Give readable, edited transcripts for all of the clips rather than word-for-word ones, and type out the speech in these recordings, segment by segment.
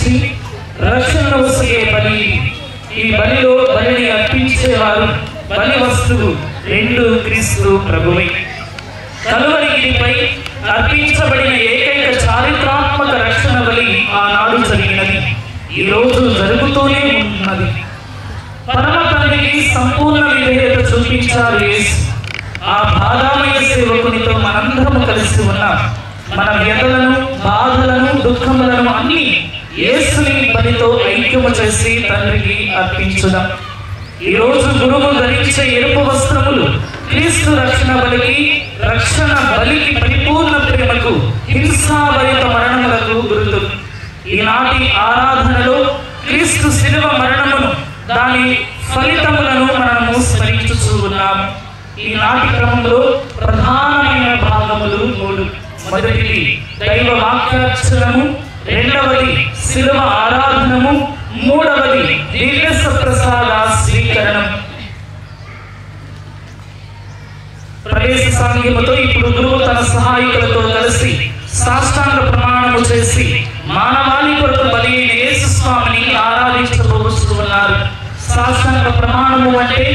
నుంచి రక్షణ వసే బలి. ఈ బలిలో బలిని అర్పించేవారు బలి వస్తువు రెండు క్రీస్తు ప్రభువే. కలువరిగిరిపై అర్పించబడిన ఏకైక చారిత్రాత్మక రక్షణ బలి ఆనాడు జరిగినది, ఈ రోజు జరుగుతూనే ఉన్నది. పరమ తండ్రికి సంపూర్ణ విధేయత చూపించారు యేసు. ఆ బాధామయ సేవకునితో మనందరము కలిసి ఉన్నాం. మన వ్యధలను, బాధలను, దుఃఖములను అన్ని యేసుని బలితో ఐక్యము చేసి తండ్రికి అర్పించుదాం. ఈ రోజు గురువు ధరించే ఎరుపు వస్త్రములు క్రీస్తు రక్షణ బలికి పరిపూర్ణ ప్రేమకు, హింసాభరిత మరణములకు గుర్తు. ఈనాటి ఆరాధనలో క్రీస్తు శిలువ మరణమును, దాని ఫలితములను మనము స్మరించుచూ ఉన్నాము. ఈనాటి క్రమంలో ప్రధానమైన భాగములు మూడు. మొదటిది దైవ వాక్యార్చనము, రెండవది శిలువ ఆరాధనము, మూడవది దివ్య సప్రసాద స్వీకరణం. ప్రవేశ సాంగ్యముతో ఇప్పుడు గురువు తన సహాయకులతో కలిసి సాష్టాంగ ప్రమాణము చేసి మానవాళి కొరకు బలి అయిన యేసు స్వామిని ఆరాధించబోతున్నారు. సాష్టాంగ ప్రమాణము అంటే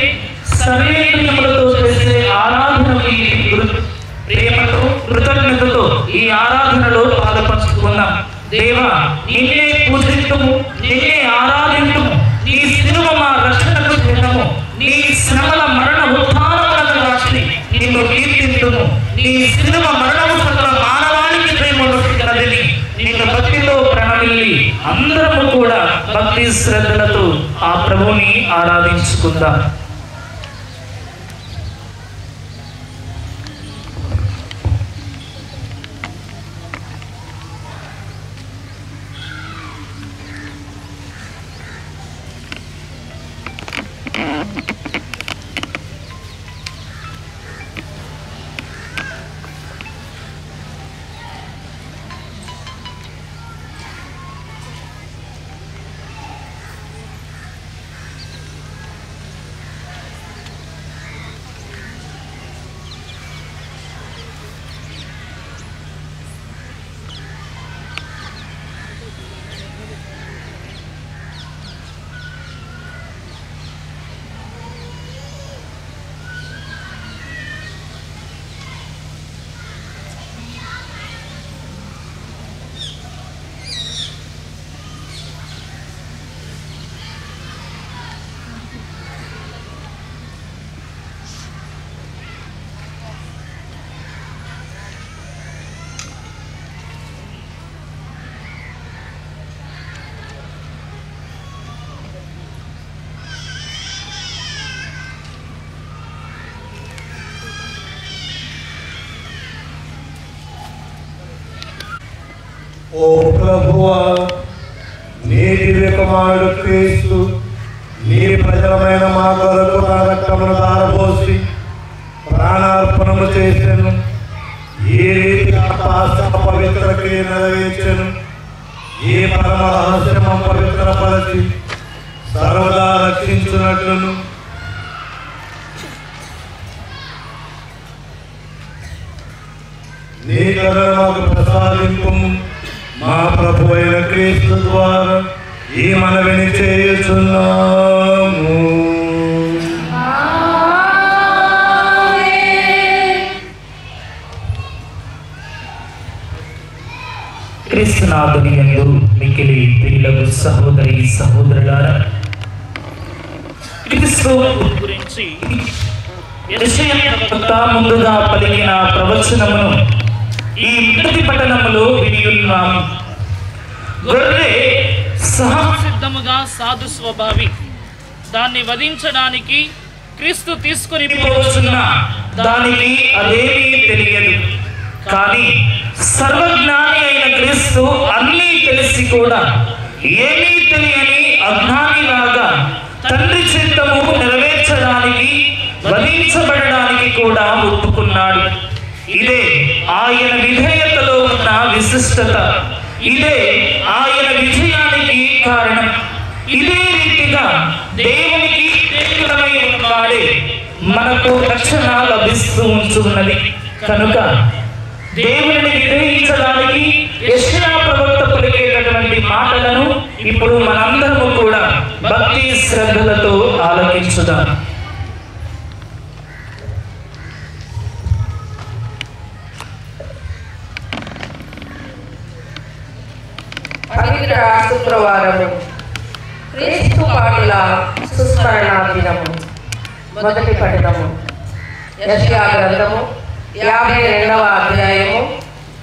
సర్వేంద్రియములతో చేసే ఆరాధనకు గుర్తు. ప్రేమతో, కృతజ్ఞతతో ఈ ఆరాధనలో పాల్పంచుకున్నాం. దేవా, నిన్నే పూజింతుము, నిన్నే ఆరాధింతుము. నీ శిలువ మా రక్షణకు చిహ్నము. నీ శ్రమల మరణ ఉత్థానములను రాసి నిన్ను కీర్తింతుము. నీ శిలువ మరణము సకల మానవాళికి ప్రేమని నిన్ను భక్తితో ప్రణమిల్లి అందరము కూడా భక్తి శ్రద్ధలతో ఆ ప్రభువుని ఆరాధించుకుందాం. ఓ ప్రభువా, నీ దివ్య కుమారుడు క్రీస్తు నీ ప్రజలమైన మా కొరకు తన రక్తమును ధారపోసి ప్రాణార్పణము చేసెను. ఈ రీతిగా పవిత్ర క్రియ నెరవేర్చెను. ఈ పరమ రహస్యము పవిత్రపరచి సర్వదా రక్షించున్నట్లును నీ కరుణ మాకు ప్రసాదింపుము. మా ప్రభు అయిన క్రీస్తు ద్వారా ఈ మనవిని చేయుచున్నాము. క్రీస్తునాథుని యందు మిక్కిలి ప్రియులకు సహోదరి సహోదరులారా, క్రీస్తు గురించి ముందుగా పలికిన ప్రవచనమును ఈ మొదటి పట్టణములో వినియున్నాము. గొర్రె సహసిద్ధముగా సాధు స్వభావి, దాన్ని వధించడానికి క్రీస్తు తీసుకొని పోతున్న దానికి అదేమీ తెలియదు. కానీ సర్వజ్ఞాని అయిన క్రీస్తు అన్నీ తెలిసి కూడా ఏమీ తెలియని అజ్ఞానిలాగా తండ్రి చిత్తము నెరవేర్చడానికి, వధించబడడానికి కూడా ఒప్పుకున్నాడు. ఇదే ఆయన విధేయతలో ఉన్న విశిష్టత. ఇదే ఆయన విజయానికి కారణం. ఇదే రీతిగా దేవునికి ప్రేరితమై ఉన్నవాడే మనకు రక్షణ లభిస్తూ ఉంటున్నది. కనుక దేవుని విధేయించడానికి యెషయా ప్రవక్త పలికేటటువంటి చెప్పినటువంటి మాటలను ఇప్పుడు మనందరము కూడా భక్తి శ్రద్ధలతో ఆలకించుదాం. పవిత్ర శుక్రవారము, క్రీస్తు పాటల సుస్మరణ దినము. మొదటి పఠనము యెషయా గ్రంథము 52వ అధ్యాయము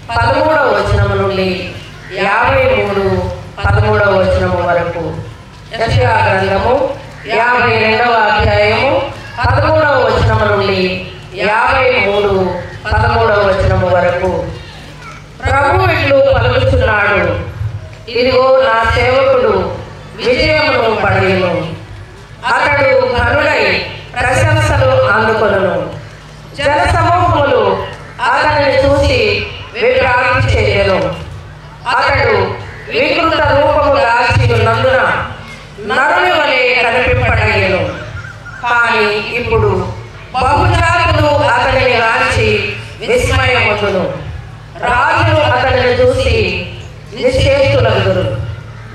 13వ వచనము నుండి 53-13వ వచనము వరకు. యెషయా గ్రంథము 52వ అధ్యాయము 13వ వచనము నుండి 53-13వ వచనము వరకు. ప్రభువు ఇట్లు పలుకుచున్నాడు, ఇదిగో నా సేవకుడు విజయమును పడేను, అతడు ఘనుడై ప్రశంసలు అందుకొనును. జనసమూహములు అతనిని చూసి విభ్రాంతి చేయను. అతడు వికృత రూపము దాల్చి ఉన్నందున నరుని వలె కనిపింపడయ్యను. కానీ ఇప్పుడు బహుజాతులు అతనిని రాల్చి విస్మయముందును. రాజులు అతనిని చూసి నిశ్చేష్టులగుదురు.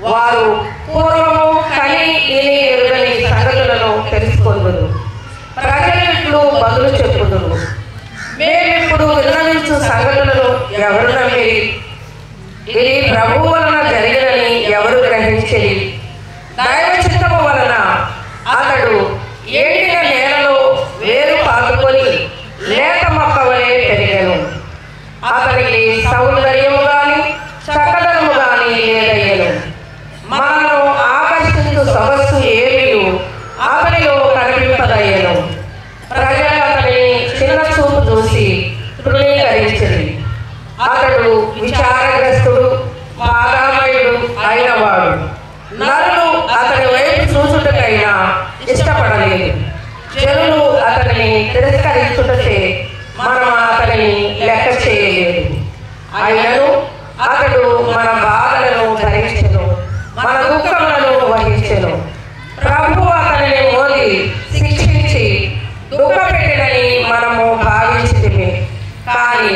వారు పూర్వము కని ఇని ఎరుగని సంగతులను తెలుసుకొందురు. ప్రజలు బదులు చెప్పుదురు, మేమిప్పుడు విన్నవించు సంగతులను ఎవరు నమ్మిరి? ఇది ప్రభువు వలన జరిగినని ఎవరు గ్రహించిరి? దైవ చిత్తము వలన అతడు ఎండిన నేలలో వేరు పాతుకొని లేత మొక్క వలె పెరిగెను. అతనికి సౌందర్యము గాని చక్కదనము గాని లేదయ్యను. మనను ఆకర్షించు సొగసు ఏమీ అతనిలో కనిపింపదయ్యను. ప్రజలు అతనిని చిన్న చూపు చూసి తృణీకరించింది. అతడు విచారగ్రస్తుడు, పాదామయుడు అయినవాడు. నరులు అతని వైపు చూచుటకైనా ఇష్టపడలేదు. జనులు అతనిని తిరస్కరించుటచే మనం అతనిని లెక్క చేయలేదు. అయినను అతడు మన బాధలను భరించెను, మన దుఃఖములను వహించెను. ప్రభువు అతనిని మోది శిక్షించి దుఃఖపెట్టినని మనము భావించితిమి. కానీ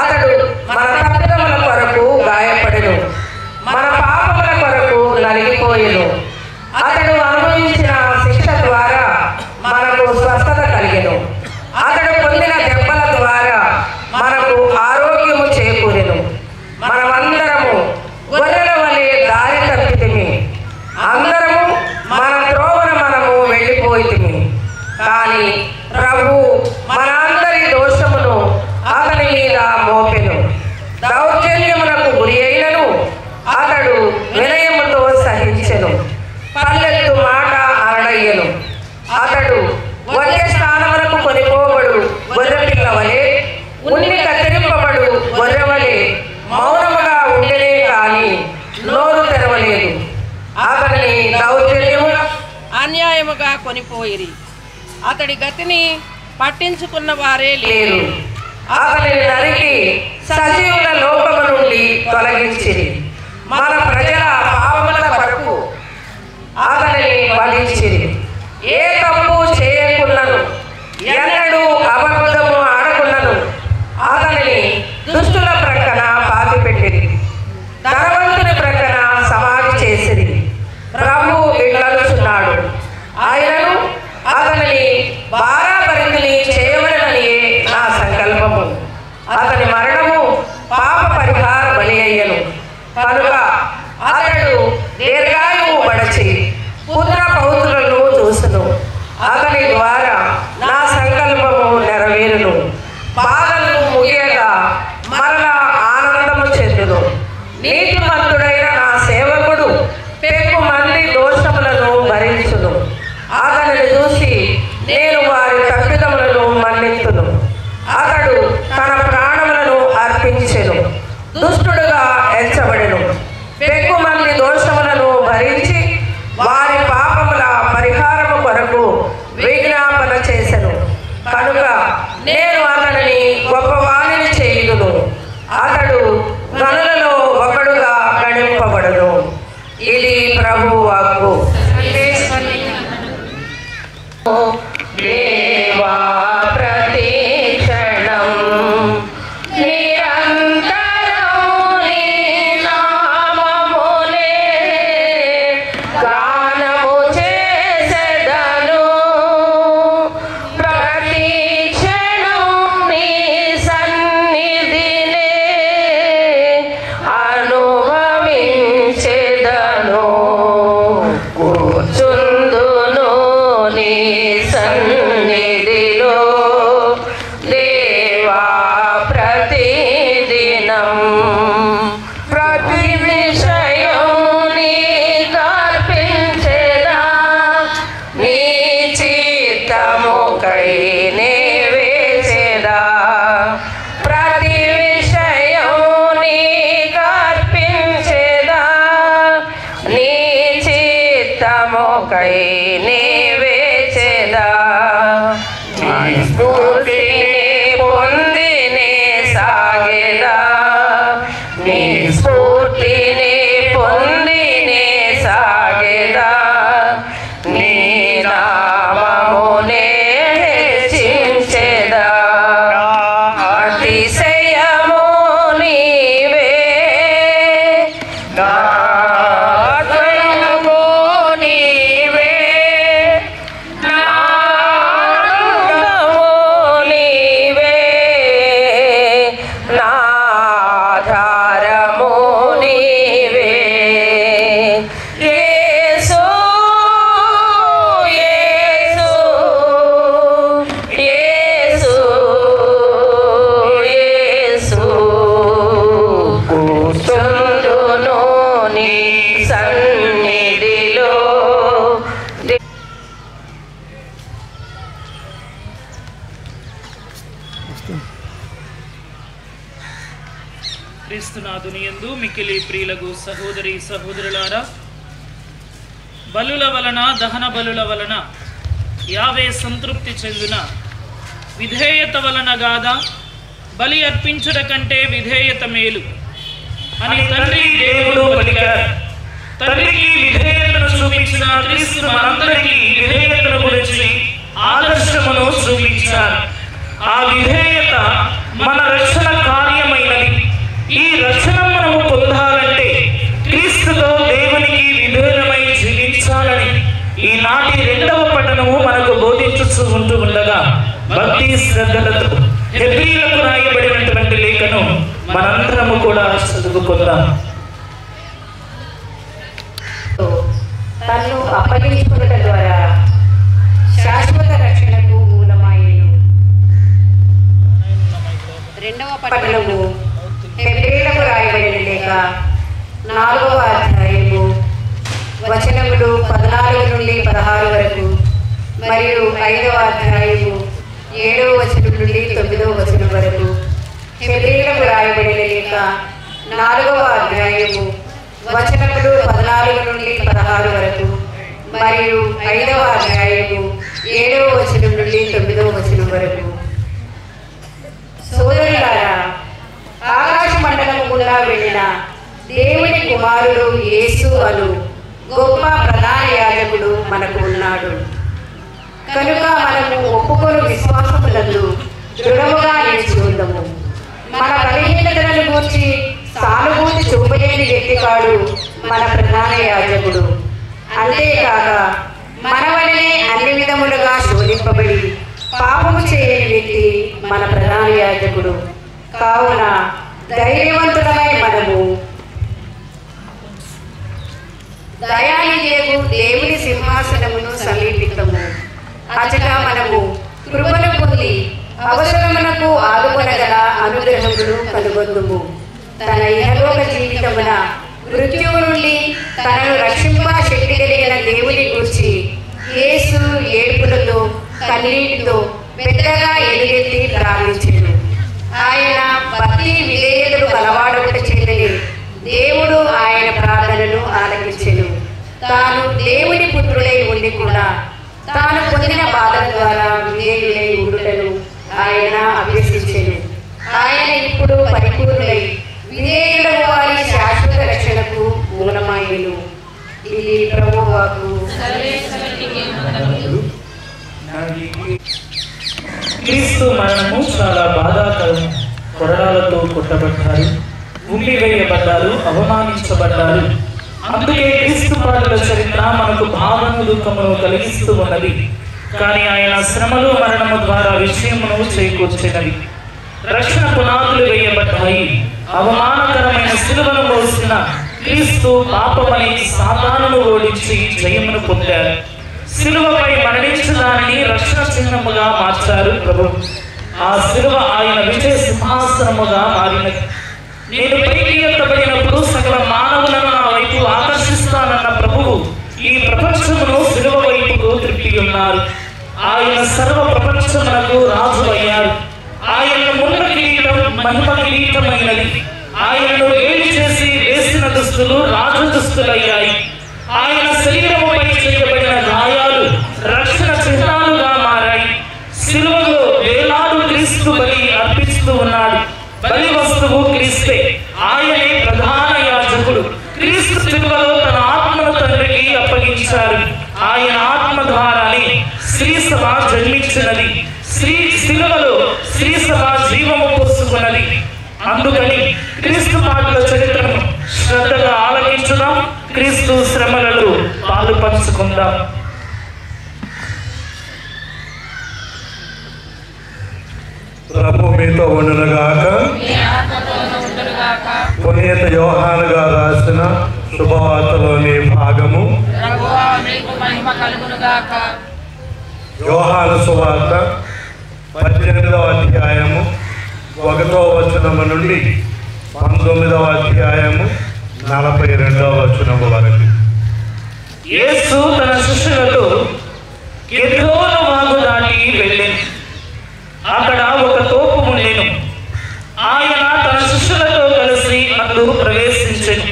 అతడు మన తప్పిదముల కొరకు గాయపడెను, మన పాపముల కొరకు నలిగిపోయెను. అతడు అనుభవించిన శిక్ష ద్వారా మనకు స్వస్థత కలిగెను. అతడు పొందిన దెబ్బల ద్వారా మనకు ఆరోగ్యము చేకూరెను. మనమందరము గొర్రెల వలె దారి తప్పితిమి, అందరము మన త్రోవన మనము వెళ్ళిపోయితిమి. కానీ ప్రభు మన అందరి దోషమును అతని మీద మోపెను. దౌర్జన్యమునకు గురి అయినను అతడు వినయముతో సహించెను. పల్లెత్తు మాట అనడయ్యను. అతడు గొర్రె స్థానమునకు కొనిపోబడు గొర్రెపిల్ల వలె, ఉన్ని కత్తిరింపబడు గొర్రె వలె మౌనముగా ఉండేనే కానీ నోరు తెరవలేదు. అతని దౌర్జన్యము అన్యాయముగా కొనిపోయిరి. అతడి గతిని పట్టించుకున్న వారే లేరు. అతనిని నరికి సజీవుల లోకము నుండి తొలగించిరి. మన ప్రజల పాపముల కొరకు అతనిని వధించిరి. ఏ తప్పు చేయకున్నను, ఎన్నడూ అబద్ధము ఆడకున్నను అతనిని దుష్టుల ప్రక్కన పాతిపెట్టిరి, ధనవంతుని ప్రక్కన సమాధి చేసిరి. ప్రభు ఇట్లనుచున్నాడు, ఆయనను అతనిని బారాబరిని చేయవలనని నా సంకల్పము. అతని మరణము పాప పరిహార బలి అయ్యను. కనుక అతడు దీర్ఘాయువు పడచి పుత్ర పౌత్రులను చూసును. అతని ద్వారా నా సంకల్పము నెరవేరును. బాధలు ముగియగా మరలా ఆనందము చెందును. నీతిమంతుడైన నా సేవకుడు పెక్కు మంది దోషములను భరించును. అతనిని చూసి నేను వారి తప్పిదములను మన్నింతును. అతడు తన ప్రాణములను అర్పించెను, దుష్టుడుగా ఎంచబడెను. పెక్కు మంది దోషములను భరించి వారి పాపముల పరిహారము కొరకు విజ్ఞాపన చేసెను. కనుక నేను అతనిని గొప్పవాణిని చేయుదును. అతడు గనులలో ఒకడుగా గణింపబడును. ఇది ప్రభువు వాక్కు. దేవా ప్రతిక్షణం నిరంతరం నీ నామమునే కై నీ వేచెదా నీ స్ఫూర్తిని పొంది నీ సాగెదా నీ స్ఫూర్తిని పొంది నీ సాగెదా నీ నామమునే హెచ్చించెదా అతిశయము నీవే నాత్మయము నీవే నానందము నీవే నాధారము నీవే యేసు యేసు యేసు యేసు కూర్చుందును నీ సన్నిధిలో క్రీస్తునాథుని యందు మిక్కిలి ప్రియులకు సహోదరి సహోదరులారా, బలుల వలన దహన బలుల వలన యావే సంతృప్తి చెందున విధేయత వలన గాదా బలి అర్పించుట కంటే విధేయత మేలు అని తండ్రి దేవుడు పలికారు. తండ్రికి విధేయతను చూపించిన క్రీస్తు మనందరికీ విధేయతను గురించి ఆదర్శమును చూపించారు. ఆ విధేయత మన రక్షణ కార్యమైనది. ఈ రక్షణ మనము పొందాలంటే క్రీస్తుతో దేవునికి విధేయమై జీవించాలని ఈనాటి 2వ పఠనము మనకు బోధించుతూ ఉంటూ ఉండగా భక్తి శ్రద్ధలతో హెబ్రీయులకు రాయబడినటువంటి లేఖను మనందరము కూడా చదువుకుందాం. తన్ను అప్పగించుకున్నట ద్వారా శాశ్వత రక్షణకు మూలమాయేను. 2వ పట్టణము హెబ్రీయులకు రాయబడిన లేఖ 4వ అధ్యాయము వచనములు 14 నుండి 16 వరకు మరియు 5వ అధ్యాయము 7వ వచనం నుండి 9వ వచనం వరకు. హెబ్రీయులకు రాయబడిన లేఖ 4వ అధ్యాయము వచనములు 14 నుండి 16 వరకు మరియు 5వ అధ్యాయము 7వ వచనం నుండి 9వ వచనం వరకు. సోదరులారా, ఆకాశ మండలము గుండా వెళ్ళిన దేవుని కుమారుడు యేసు అను గొప్ప ప్రధాన యాజకుడు మనకు ఉన్నాడు. కనుక మనము ఒప్పుకొని విశ్వాసములందు దృఢముగా నిలిచి ఉందము. మన బలహీనతలను గూర్చి సానుభూతి చూపలేని వ్యక్తి కాడు మన ప్రధాన యాజకుడు. అంతేకాక మన వలనే అన్ని విధములుగా శోధింపబడి పాపము చేయని వ్యక్తి మన ప్రధాన యాజకుడు. కావున ధైర్యవంతులమై మనము దయానిధియగు దేవుని సింహాసనమును సమీపితము. అచట మనము కృపను పొంది అవసరమునకు ఆదుకొనగల అనుగ్రహమును కనుగొందుము. తన ఇహలోక జీవితమున మృత్యువు నుండి తనను రక్షింప శక్తి కలిగిన దేవుని గూర్చి యేసు ఏడుపులతో కన్నీటితో పెద్దగా ఎలుగెత్తి ప్రార్థించెను. ఆయన భక్తి విధేయతలు కలవాడొకట చేతని దేవుడు ఆయన ప్రార్థనను ఆలకించెను. తాను దేవుని పుత్రుడై ఉండి కూడా తాను పొందిన బాధల ద్వారా విధేయుడై ఉండుటను ఆయన అభ్యసించెను. ఆయన ఇప్పుడు పరిపూర్ణుడై విధేయుడగు వారి శాశ్వత రక్షణకు మూలమాయెను. ఇది ప్రభువు వాక్కు. క్రీస్తు మరణము చాలా బాధాకరం. కొరడాలతో కొట్టబడ్డారు, ఉమ్మివేయబడ్డారు, అవమానించబడ్డారు. అందుకే క్రీస్తు పాటల చరిత్ర మనకు భావము దుఃఖమును కలిగిస్తూ ఉన్నది. కానీ ఆయన శ్రమలు మరణము ద్వారా విజయమును చేకూర్చినది. రక్షణ పునాదులు వేయబడ్డాయి. అవమానకరమైన శిలువను మోసిన క్రీస్తు పాపమని సాతానును ఓడించి జయమును పొందారు. శిలువపై మరణించడాన్ని రక్షణ చిహ్నముగా మార్చారు ప్రభు. ఆ శిలువ ఆయన విజయ సింహాసనముగా మారినది. నేను పైకి ఎత్తబడినప్పుడు సకల మానవులను నా వైపు ఆకర్షిస్తానన్న ప్రభువు ఈ ప్రపంచమును శిలువ వైపుకు త్రిప్పి ఉన్నారు. ఆయన సర్వ ప్రపంచమునకు రాజు అయ్యారు. ఆయన ముళ్ళ కిరీటం మహిమ కిరీటమైనది. ఆయనను వేడి చేసి వేసిన దుస్తులు రాజు దుస్తులయ్యాయి. ఆయన శరీరముపై చేయబడిన సిలువలో తన ఆత్మను తండ్రికి అప్పగించారు. ఆయన ఆత్మ ద్వారానే స్త్రీ సభ జన్మించినది. సిలువలో స్త్రీ సభ జీవము పోసుకున్నది. అందుకని క్రీస్తు పాటల చరిత్రను శ్రద్ధగా ఆలకించుదాం. క్రీస్తు శ్రమలలో పాలు పంచుకుందాం. ప్రభు మీతో ఉండునుగాక. పునీత యోహాను గారు రాసిన శుభవార్తలోని భాగము. యోహాను సువార్త 18వ అధ్యాయము 1వ వచనము నుండి 19వ అధ్యాయము 42వ వచనము వరకు. యేసు తన శిష్యులతో కెద్రోను వాగు దాటి వెళ్ళెను. అక్కడ ఒక తోపు ఉండెను. ఆయన తన శిష్యులతో కలిసి అందు ప్రవేశించెను.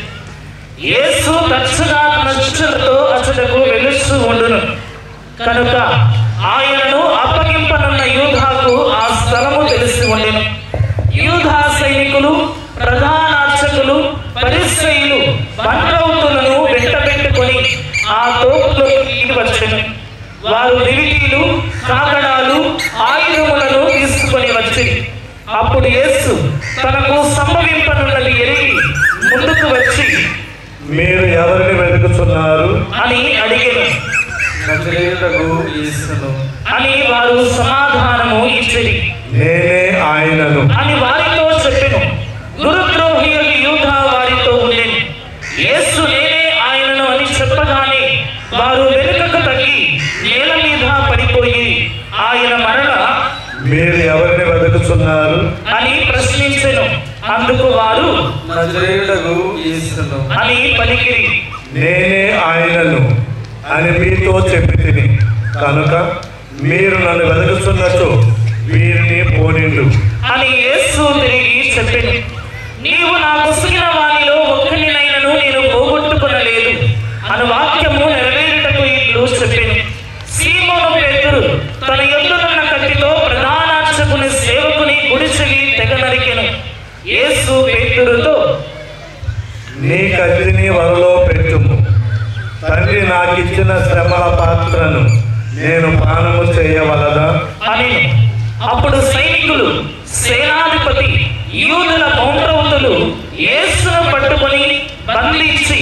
యేసు తరచుగా తన శిష్యులతో అతడకు వెలుస్తూ ఉండును కనుక ఆయనను అప్పగింపనున్న యూదాకు ఆ స్థలము తెలిసి ఉండెను. యూదా సైనికులు, ప్రధానార్చకులు, పరిసయ్యులు బంట్రౌతులను వెంటబెట్టుకొని ఆ తోపులోకి వచ్చెను. వారు దివిటీలు, కాకడాలు, ఆయుధములను తీసుకొని వచ్చి అప్పుడు యేసు తనకు సంభవింపనున్నది ఎరిగి ముందుకు వచ్చి, మీరు ఎవరిని వెతుకుతున్నారు అని అడిగెను. నజరేయుడగు యేసును అని వారు సమాధానము ఇచ్చిరి. నేనే ఆయనను అని వారితో చెప్పెను. గురుద్రోహి యూదా వారితో ఉండెను. యేసు నేనే ఆయనను అని చెప్పగానే వారు వెనుకకు తగ్గి నేల మీద పడిపోయి ఆయన మరల మీరు ఎవరిని వెతుకుతున్నారు అని ప్రశ్నించెను. అందుకు వారు నజరేయుడగు యేసును అని పలికిరి. నేనే ఆయనను అని మీతో చెప్పి తిని కనుక మీరు నన్ను వెతుకుతున్నట్టు వీరిని పోనిండు అని యేసు తిరిగి చెప్పెను. నీవు నా కొసిగిన వారిలో ఒక్కరినైనను నేను పోగొట్టుకొనలేదు అను వాక్యము నెరవేరుటకు ఇట్లు చెప్పెను. సీమోను పేతురు తన యొద్దనున్న కత్తితో ప్రధానార్చకుని సేవకుని కుడి చెవి తెగ నరికెను. యేసు పేతురుతో, నీ కత్తిని వరలో పెట్టుము. తండ్రి నాకిచ్చిన శ్రమల పాత్రను నేను పానము చేయవలదా అని. అప్పుడు సైనికులు, సేనాధిపతి, యూదుల పౌండ్రవుతులు యేసును పట్టుకొని బంధించి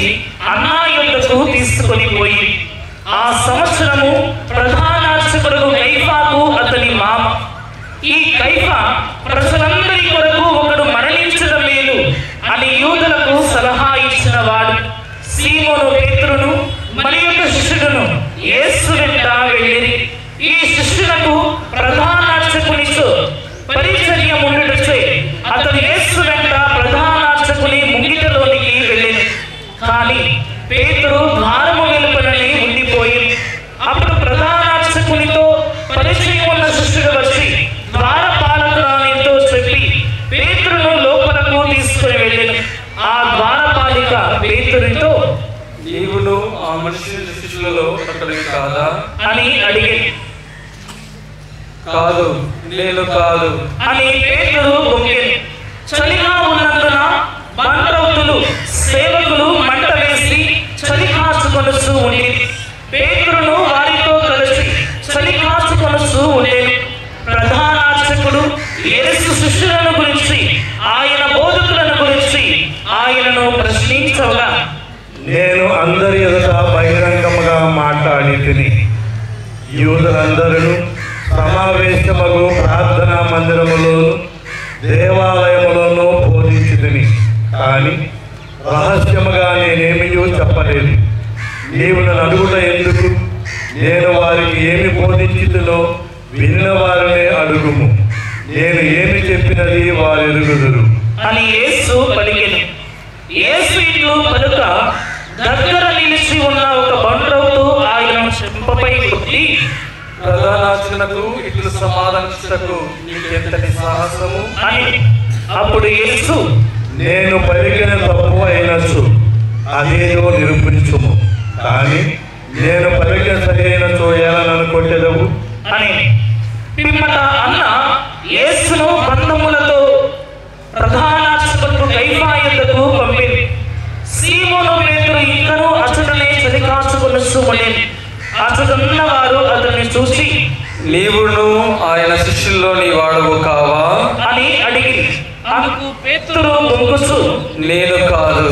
అన్నా యొద్దకు తీసుకొని పోయి ఆ సంవత్సరము ప్రధానార్చకుడు కైఫాకు అతని మామ. ఈ కైఫా ప్రజలందరి కొరకు ఒకడు మరణించడం మేలు అని యూదులకు సలహా ఇచ్చిన వాడు. సీమోను పేతురును మరి యొక్క శిష్యుడును యేసు వెంట వెళ్ళిరి. ఈ శిష్యులకు ప్రధానార్చకునితో పరిచర్య ఉండుటచే అతడు యేసు వెంట ప్రధానార్చకుని ముంగిటలోనికి వెళ్ళిన. కానీ పేతురు ద్వారము వెలుపలనే ఉండిపోయింది. అప్పుడు ప్రధానార్చకునితో పరిచయం ఉన్న శిష్యుడు వచ్చి ద్వారపాలకురానితో చెప్పి పేతురును లోపలకు తీసుకుని వెళ్ళిన. ఆ ద్వారపాలిక పేతురితో, నీవును ఆ మనిషి శిష్యులలో ఒకటి కాదా అని అడిగింది. కాదు, నేను కాదు అని పేతురు బొంగెను. చలిగా ఉన్నందున బంట్రౌతులు సేవకులు మంట వేసి చలి కాచుకొనుచూ ఉండేది. పేతురును వారితో కలిసి చలి కాచుకొనుచూ ఉండేది. ప్రధానార్చకుడు యేసు శిష్యులను గురించి, ఆయన బోధకులను గురించి ఆయనను ప్రశ్నించగా, నేను అందరి ఎదుట బహిరంగముగా మాట్లాడి తిని యూదులందరూ సమావేశమగు ప్రార్థనా మందిరములోను దేవాలయములోనూ బోధించి తిని కానీ రహస్యముగా నేనేమీ చెప్పలేదు. నీవు నన్ను అడుగుట ఎందుకు? నేను వారికి ఏమి బోధించుతునో విన్న వారినే అడుగుము. నేను ఏమి చెప్పినది వారు ఎరుగుదురు అని యేసు పలికెను. యేసు ఇట్లు పలుక దగ్గర నిలిచి ఉన్న ఒక బంట్రౌతు ఆయన చెంపపై కొట్టి, ప్రధానార్చకునకు ఇట్లు సమాధానమునకు నీకెంతటి సాహసము అని. అప్పుడు యేసు, నేను పలికిన తప్పు అయినచ్చు అదేదో నిరూపించుము. కానీ నేను పలికిన సరి అయినచో ఎలా నన్ను కొట్టెదవు అని. పిమ్మట అన్న యేసును బంధములతో ప్రధానార్చకుడు కైఫా యొద్దకు పంపింది. సీమోను పేతురు కూర్చోమని అతడున్న వారు అతన్ని చూసి, నీవును ఆయన శిష్యుల్లో నీ వాడవు కావా అని అడిగి, అందుకు పేతురు బొంకుచు, నేను కాదు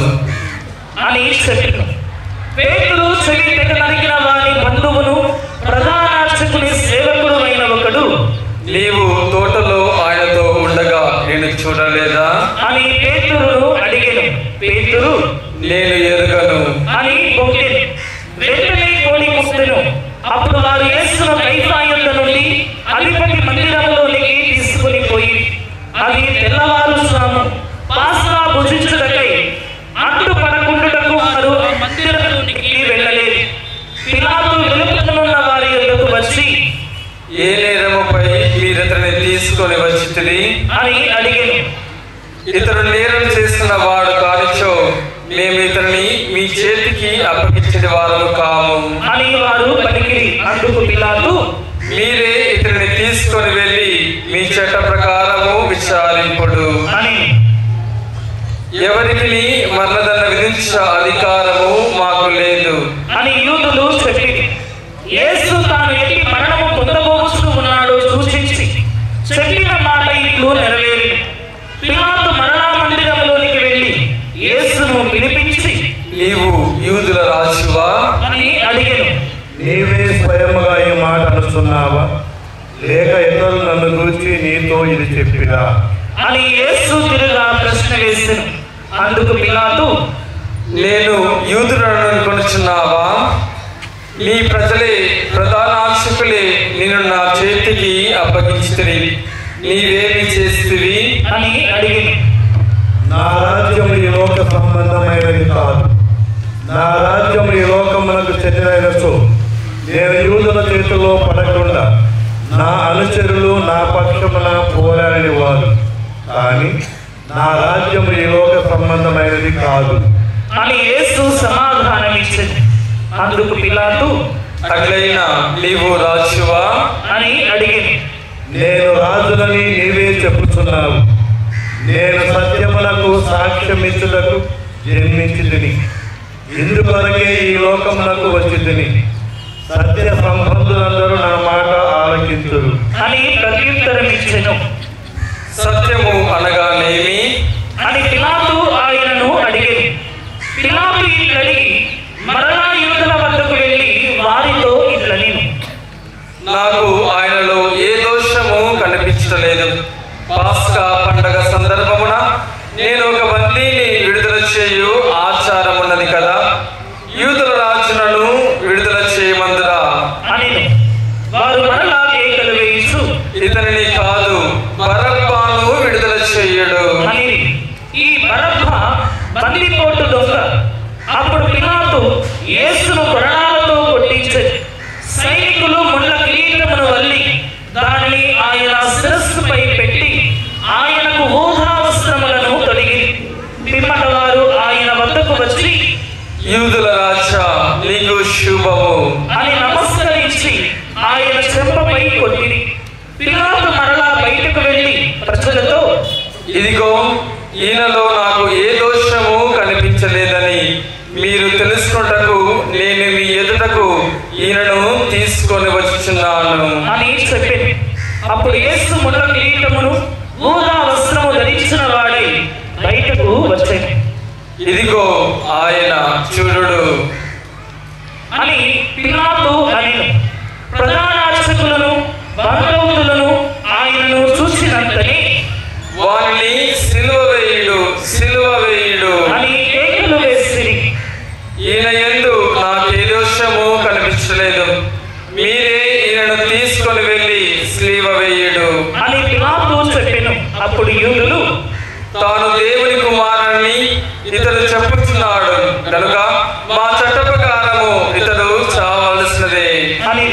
అని చెప్పాను. పేతురు చెవి తెగ నరికిన వాని బంధువును ప్రధాన అర్చకుని సేవకుడు అయిన ఒకడు, నీవు తోటలో ఆయనతో ఉండగా నేను చూడలేదా అని పేతురును అడిగాను. పేతురు నేను ఎరుగను అని బొంకెను. వెంటనే కోడి ముక్తెను. అప్పుడు వారు యేసును కైఫా యొద్ద నుండి అధిపతి మందిరంలోనికి తీసుకుని పోయి, అది తెల్లవారుజాము పాస్కా భుజించుటకై అడ్డుపడకుండుటకు వారు ఆ మందిరంలోనికి వెళ్ళలేదు. పిలాతు వెలుపలనున్న వారి యొద్దకు వచ్చి, ఏ నేరముపై మీరితని తీసుకొని వచ్చితిరి అని అడిగాను. ఇతడు నేరం చేసిన వాడు కానిచో మేము ఇతన్ని మీ చేతికి అప్పగించిన వారు కాము అని వారు పలికిరి. అందుకు పిలాతు, మీరే ఇతన్ని తీసుకొని వెళ్ళి మీ చట్ట ప్రకారము విచారింపుడు అని ఎవరికి మరణదండ విధించే అధికారము మాకు లేదు అని యూదులు చెప్పిరి. యేసు తాను ఎట్టి మరణము పొందబోతూ ఉన్నాడో సూచించి చెప్పిన మాట ఇట్లు నెరవేరి, పిలాతు మరణా మందిరంలోనికి వెళ్ళి యేసును పిలిపించి, నీవు యూదుల రాజువా అని అడిగాను. నీవే స్వయముగా ఈ మాట అనుచున్నావా, లేక ఇతరులు నన్ను గురించి నీతో ఇది చెప్పిరా అని యేసు తిరుగా ప్రశ్న వేసెను. అందుకు పిలాతు, నేను యూదులను అనుకొనుచున్నావా? నీ ప్రజలే ప్రధానార్చకులే నిన్ను నా చేతికి అప్పగించితిరి, నీవేమి చేస్తివి అని అడిగాను. నా రాజ్యం ఈ లోక సంబంధమైనది కాదు. నా రాజ్యం ఈ లోకమునకు చెందినచో నేను యూదుల చేతిలో పడకుండా నా అనుచరులు నా పక్షమున పోరాడిన వారు, కానీ నా రాజ్యం ఈ లోక సంబంధమైనది కాదు అని యేసు సమాధానమిచ్చింది. అందుకు పిలాతు, అట్లైన నీవు రాజువా అని అడిగింది. నేను రాజులని నీవే చెప్పుచున్నావు. నేను సత్యములకు సాక్ష్యమిచ్చుటకు జన్మించితిని, ఇందుకొరకే ఈ లోకమునకు వచ్చితిని. సత్య సంబంధులందరూ నా మాట ఆలకించురు అని ప్రత్యుత్తరమిచ్చెను. సత్యము అనగానేమి అని పిలాతు ఆయనను అడిగేది. పిలాతు ఇట్లు అడిగి మరలా యూదుల వద్దకు వెళ్ళి వారితో ఇట్లనెను, నాకు ఆయనలో ఏ దోషము కనిపించలేదు. పాస్కా పండగ సందర్భమున నేను ఒక బందీని విడుదల చేయు ఆచారం ఉన్నది కదా, యూదుల రాజులను విడుదల చేయమందురా అనెను. వారు మరలా కేకలు వేయిచు, ఇతనిని కాదు బరబ్బాను విడుదల చెయ్యడు అని. ఈ బరబ్బ బందిపోటు దొంగ. అప్పుడు పిలాతు యేసును కొరడాలతో కొట్టించెను. సైనికులు ముళ్ళ కిరీటమును వల్లి దానిని ఆయన శిరస్సుపై పెట్టి ఆయనకు ఊహా వస్త్రములను తొడిగి, పిమ్మట వారు ఆయన వద్దకు వచ్చి, యూదుల రాజా నీకు శుభము అని నమస్కరించి ఆయన చెంపపై కొట్టిరి. పిలాతు మరలా బయటకు వెళ్ళి ప్రజలతో, ఇదిగో ఈయనలో నాకు ఏ దోషము కనిపించలేదని మీరు తెలుసుకున్నటకు నేను మీ ఎదుటకు ఈయనను తీసుకొని వచ్చుచున్నాను అని చెప్పింది. అప్పుడు యేసు ముళ్ళ కిరీటమును ఊదా వస్త్రము ధరించిన వాడై బయటకు వచ్చాను. ఇదిగో ఆయన చూడుడు అని పిలాతు అనెను. ప్రధాన అర్చకులను బంధువులను ఆయనను చూసినంతనే వారిని సిలువ వేయుడు సిలువ వేయుడు అని కేకలు వేసిరి. ఈయన యందు నాకే దోషము కనిపించలేదు, మీరే ఈయనను తీసుకొని వెళ్ళి సిలువ వేయుడు అని పిలాతు చెప్పెను. అప్పుడు యూదులు, తాను దేవుని కుమారుని ఇతడు చెప్పుచున్నాడు కనుక మా చట్ట ప్రకారము ఇతడు చావలసినదే అని.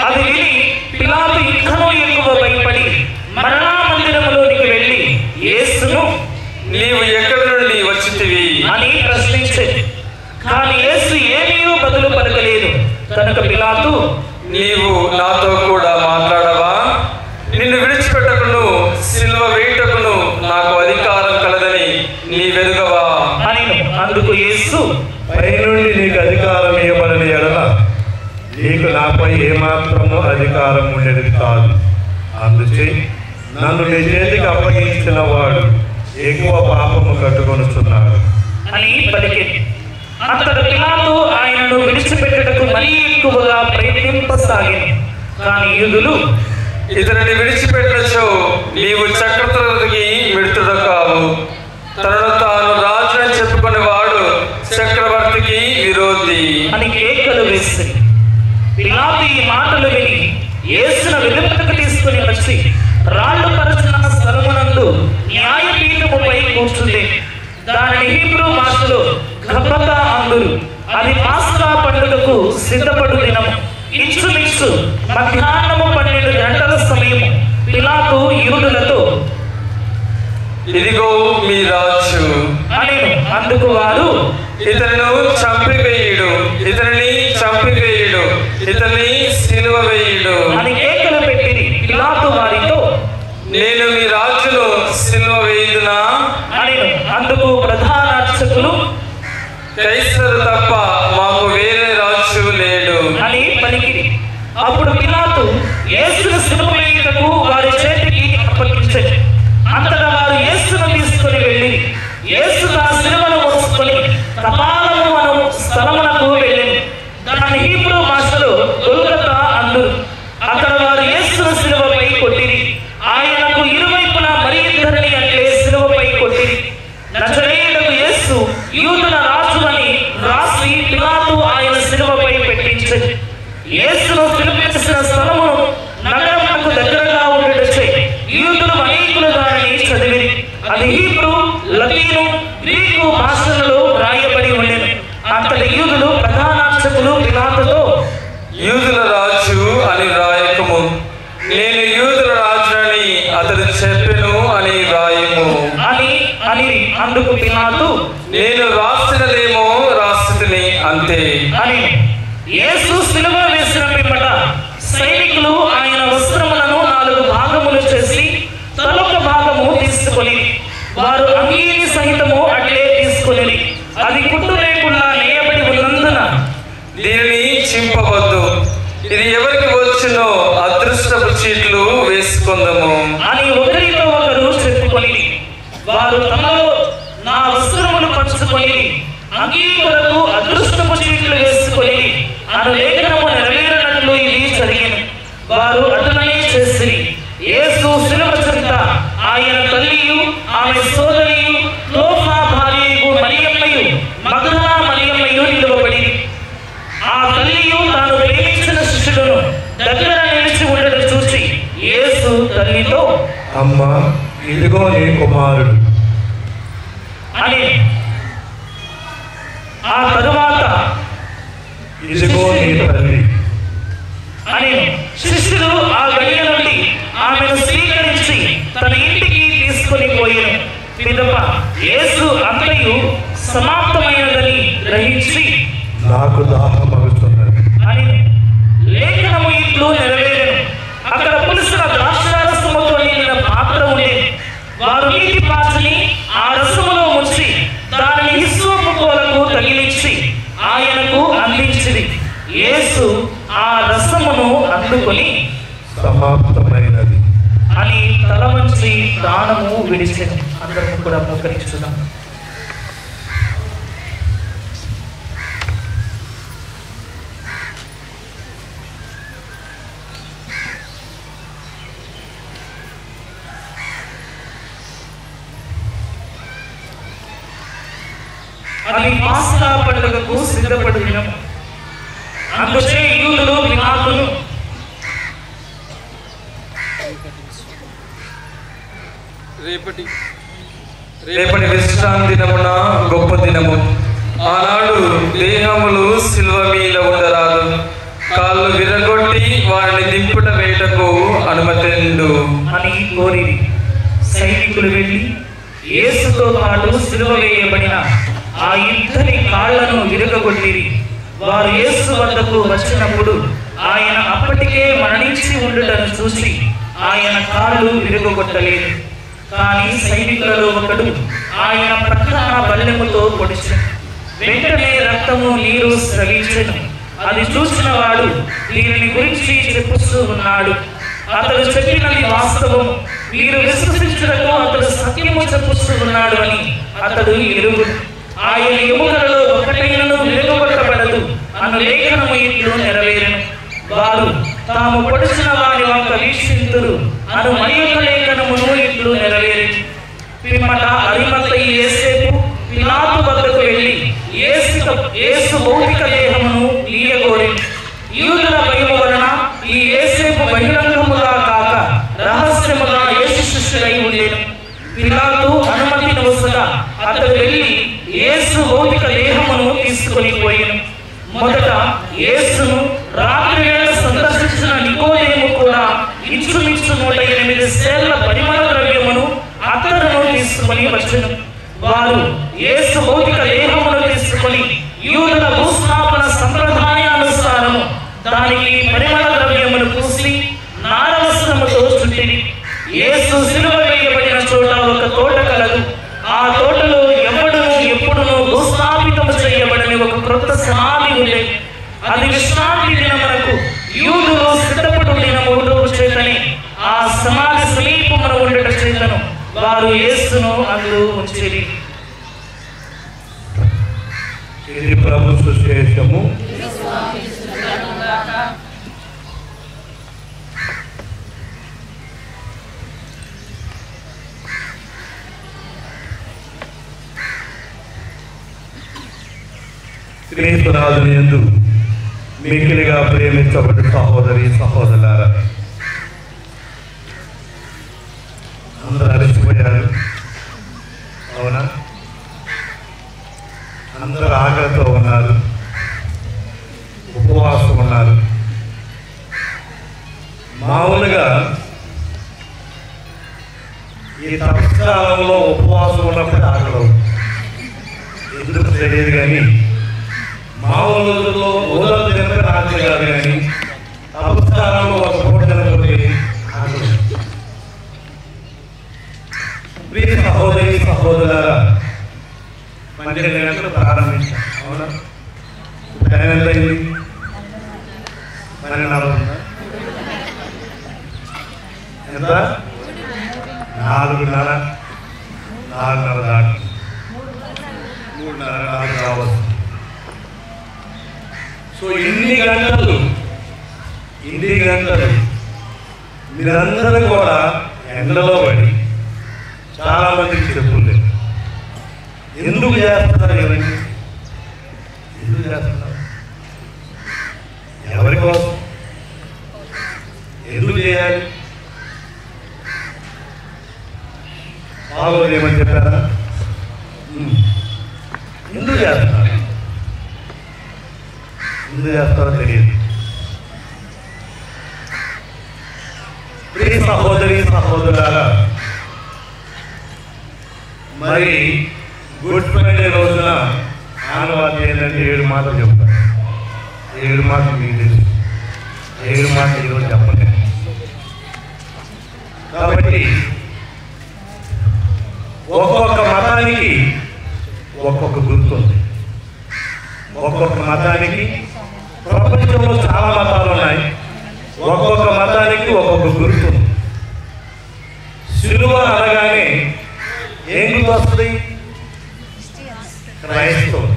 అది విని పిలాతు ఇంకనూ ఎక్కువ భయపడి మరణా మందిరములోనికి వెళ్ళి యేసును, నీవు ఎక్కడి నుండి వచ్చితివి అని ప్రశ్నించింది. కానీ యేసు ఏమీ బదులు పలకలేదు. కనుక పిలాతు, నీవు నాతో కూడా మాట్లాడవా? నిన్ను విడిచిపెట్టకును సిలువ వేయుటకును నాకు అధికారం కలదని నీవెరుగవా అని. అందుకు యేసు, పైనుండి నీకు అధికారం ఇవ్వబడిన ఎడల నీకు నాపై ఏమాత్రము అధికారం ఉండేది కాదు. అందుచే నన్ను నీ చేతికి అప్పగించిన వాడు ఎక్కువ పాపము కట్టుకొనుచున్నాడు అని పలికింది. అంతట పిలాతు ఆయనను విడిచిపెట్టుటకు మరీ ఎక్కువగా ప్రయత్నింపసాగింది. కానీ యూదులు, ఇతనిని విడిచిపెట్టచో నీవు చక్రవర్తికి మిడుతుడు కావు, తనను తాను రాజు అని చెప్పుకునే వాడు చక్రవర్తికి విరోధి అని కేకలు వేసింది. పిలాతు ఈ మాటలు విని యేసును వెలుపలకు తీసుకుని వచ్చి రాళ్ళు పరచిన స్థలమునందు న్యాయపీఠముపై కూర్చుంది. దానిని హీబ్రూ భాషలో గబ్బతా అందురు. అది పాస్కా పండుగకు సిద్ధపడు దినము. ఇంచుమించు మధ్యాహ్నము 12 గంటల సమయము. పిలాతు యూదులతో, ఇదిగో మీ రాజు అనేను. అందుకు వారు, ఇతను చంపివేయుడు, ఇతనిని చంపివేయుడు, ఇతన్ని సిలువ వేయుడు అని కేకలు పెట్టిరి. పిలాతు వారితో, నేను మీ రాజును సిలువ వేయుదునా? అనేను. అందుకు ప్రధాన అర్చకులు, కైసరు తప్ప మాకు వేరే రాజు లేడు అని పలికిరి. అప్పుడు పిలాతు యేసును సిలువ వేయుటకు వారి చేతికి అప్పగించెను. అంతటా వారు యేసును తీసుకుని వెళ్ళి యేసు తన సిలువను మోసుకొని కపాలము అను స్థలమునకు వెళ్ళెను. దాని హీబ్రూ భాషలో గొల్గొతా అందురు. అక్కడ వారు యేసును సిలువపై కొట్టిరి. ఆయనకు ఇరువైపులా మరి ఇద్దరిని అంటే సిలువపై కొట్టిరి. నజరేయుడగు యేసు యూదుల రాజు అని రాసి పిలాతు ఆయన సిలువపై పెట్టించెను. యేసును సిలువేసిన స్థలము నగరమునకు దగ్గరగా ఉండటచే యూదులు అనేకులు దానిని చదివిరి. అది హీబ్రూ, లతీను, గ్రీకు భాషలలో రాయబడి ఉండెను. అంతటి యూదులు ప్రధానార్చకులు పిలాతుతో, యూదుల రాజు అని రాయకము, నేను యూదుల రాజునని అతడు చెప్పెను అని రాయము అని అందుకు పిలాతు, నేను రాసినదేమో రాసితిని అంతే అని. యేసు సిలువ వేసిన పిమ్మట సైనికులు ఆయన వస్త్రములను 4 భాగములు చేసి తలొక భాగము తీసుకొని వారు అంగీని సహితము అట్లే తీసుకొని అది కుట్టు లేకుండా నేయబడి ఉన్నందున దీనిని చింపవద్దు, ఇది ఎవరికి వచ్చునో అదృష్టపు చీట్లు వేసుకుందాము అని ఒకరితో ఒకరు చెప్పుకొని వారు తమలో నా వస్త్రములు పంచుకొని అంగీ కొరకు అదృష్టపు చీట్లు వేసుకొని అను లేఖనము నెరవేరినట్లు ఇది జరిగింది. వారు అటులనే చేసిరి. యేసు సిలువ చెంత ఆయన తల్లియు ఆమె సోదరియు క్లోపా భార్యయు మరియమ్మయు మగ్దలా మరియమ్మయు నిలువబడి ఆ తల్లియు తాను ప్రేమించిన శిష్యులను దగ్గర నిలిచి ఉండడం చూసి యేసు తల్లితో, అమ్మా, ఇదిగో నీ కుమారుడు అని. ఆ తరువాత ఇదిగో నీ తల్లి అని. శిష్యులు ఆ గడియ నుండి ఆమెను స్వీకరించి తన ఇంటికి తీసుకొని పోయిన పిదప యేసు అంతయు సమాప్తమైనదని గ్రహించి, నాకు దాహమగుతున్నది అని లేఖనము ఇట్లు నెరవేరెను. అక్కడ పులిసిన ద్రాక్షారసముతో నిండిన పాత్ర ఉండేది. వారు నీటి పాచిని ఆ రసములో ముంచి దానిని హిస్సోపు కోలకు తగిలించి ఆయనకు అందించింది. యేసు ఆ రసమును అందుకొని సమాప్తమైనది అని తల వంచి ప్రాణము విడిచెను. అందరము కూడా మోకరించుదాం. అది పాస్కా పండుగకు సిద్ధపడి దినము. అందుచే యూదులు పిలాతును రేపటి విశ్రాంతి దినమున గొప్ప దినము. ఆనాడు దేహములు సిల్వ మీద ఉండరాదు, కాళ్ళు విరగొట్టి వారిని దింపుట వేయటకు అనుమతిండు అని కోరిరి. సైనికులు వెళ్ళి యేసుతో పాటు సిలువ వేయబడిన ఆ ఇద్దరి కాళ్లను విరగొట్టిరి. వారు యేసు వద్దకు వచ్చినప్పుడు ఆయన అప్పటికే మరణించి ఉండుటను చూసి ఆయన కాళ్ళు విరగొట్టలేదు. కానీ సైనికులలో ఒకడు ఆయన ప్రక్కన బల్లెముతో పొడిచెను. వెంటనే రక్తము నీరు స్రవించెను. అది చూసిన వాడు దీనిని గురించి చెప్పుతూ ఉన్నాడు. అతడు చెప్పినది వాస్తవం, మీరు విశ్వసించుటకు అతడు సత్యము చెప్పుతూ ఉన్నాడు అని అతడు ఎరుగు. ఆయన ఎముకలలో ఒకటైనను విరగొట్టబడదు అను లేఖనము ఇట్లు నెరవేరెను. వారు తాము పొడిచిన వారి వంక వీక్షింతురు అను మరి యొక్క లేఖనమును ఇట్లు నెరవేరెను. పిమ్మట అరిమత్తయి యోసేపు పిలాతు వద్దకు వెళ్ళి యేసు భౌతిక దేహమును ఇయ్యగోరెను. యూదుల భయము వలన ఈ యోసేపు బహిరంగముగా కాక రహస్యముగా యేసు శిష్యుడై ఉండెను. పిలాతు అనుమతి నొసగా అతడు వెళ్ళి యేసు భౌతిక దేహమును తీసుకొని పోయెను. మొదట యేసును రాత్రి వేళ సందర్శించిన నికోదేము కూడా ఇంచుమించు 108 సేళ్ల పరిమళ ద్రవ్యమును అతడును తీసుకొని వచ్చెను. వారు యేసు భౌతిక దేహమును తీసుకొని యూదుల భూస్థాపన సంప్రదాయానుసారము దానికి పరిమళ ద్రవ్యమును పూసి నారవస్త్రముతో చుట్టిరి. యేసు సిలువ వేయబడిన చోట ఒక తోట కలదు. ఆ తోటలో ఎవడును ఎప్పుడును భూస్థాపితము చేయబడని ఒక క్రొత్త సమాధి ఉండేది. అది విశ్రాంతి దినమునకు యూదులు సిద్ధపడు దినము చేతని ఆ సమాధి సమీపమున ఉండట చేతను వారు యేసును అందు ఉంచిరి. ఇది ప్రభు సుశేషము. క్రీస్తునాథుని యందు మిక్కిలిగా ప్రేమించబడు సహోదరి సహోదరులారా, అందరూ అలసిపోయారు. అవునా? అందరూ ఆకలితో ఉన్నారు, ఉపవాసం ఉన్నారు. మామూలుగా ఈ తపస్కాలంలో ఉపవాసం ఉన్నప్పుడు ఆకలి ఎందుకు తెలియదు, కానీ మామూలు రోజుల్లో ఉదయం తినక రాత్రి కాదు, కానీ తపస్కాలంలో ఒక పూట తినకపోతే ఆకలి. ప్రియ సహోదరి సహోదరులారా, 12 గంటలు ప్రారంభించాం. అవునా? టైం ఎంత అయింది? 12:30. ఎంత? 4:30. 4:30 దాటి 3:30, 4 కావచ్చు. సో ఇన్ని గంటలు మీరందరూ కూడా ఎండలో పడి చాలా మందికి చెప్పులేదు. ఎందుకు చేస్తున్నారు? ఇవన్నీ ఎందుకు చేస్తున్నారు? ఎవరి కోసం? ఎందుకు చేయాలి? బాగోదు ఏమని చెప్పారా? ఎందుకు చేస్తున్నారు? ఎందుకు చేస్తారో తెలియదు. ప్రియ సహోదరి సహోదరులారా, మరి గుడ్ ఫ్రైడే రోజున ఆనవాళ్ళు ఏంటంటే 7 మాటలు చెప్తారు. 7 మాటలు మీకు తెలుసు. 7 మాటలు ఈరోజు చెప్పలేదు. కాబట్టి ఒక్కొక్క మతానికి ఒక్కొక్క గుర్తు ఉంది. ఒక్కొక్క మతానికి, ప్రపంచంలో చాలా మతాలు ఉన్నాయి, ఒక్కొక్క మతానికి ఒక్కొక్క గుర్తు ఉంది. సిలువ అనగానే ఏం గుర్తు వస్తుంది? క్రైస్తవం.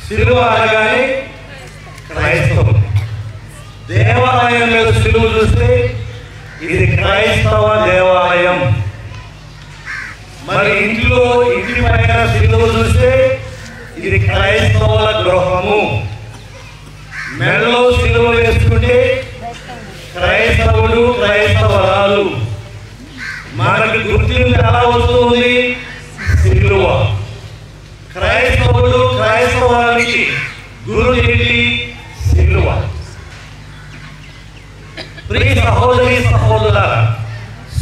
సిలువ అనగానే క్రైస్తవం. దేవాలయం మీద సిలువ చూస్తే ఇది క్రైస్తవ దేవాలయం. మరి ఇంటి పైన సిలువ చూస్తే ఇది క్రైస్తవుల గృహము. మెడలో సిలువ వేసుకుంటే క్రైస్తవుడు క్రైస్తవరాలు. మనకి గుర్తింపు ఎలా వస్తుంది? సిలువ. క్రైస్తవుడు క్రైస్తవానికి గురు ఏంటి? సిలువ. ప్రియ సహోదరి సహోదరులారా,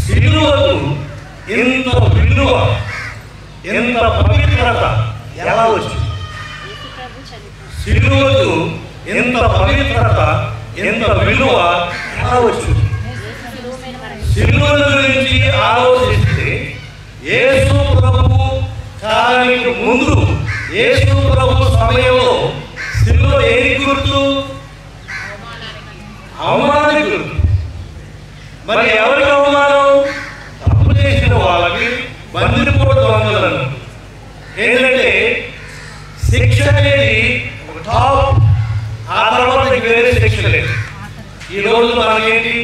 సిలువకు ఎంత విలువ, ఎంత పవిత్రత ఎలా వచ్చింది? సిలువకు ఎంత పవిత్రత, ఎంత విలువ ఎలా వచ్చింది? సిలువ గురించి ఆలోచిస్తే యేసు ప్రభు కాలానికి ముందు, యేసు ప్రభు సమయంలో సిలువ ఏది గుర్తు? మరి ఎవరికి అవమానం? తప్పు చేసిన వాళ్ళకి, బందిపోటు దొంగలను. ఏంటంటే శిక్ష అనేది ఒక టాప్, ఆ తర్వాత వేరే శిక్ష లేదు. ఈరోజు మనకేంటి?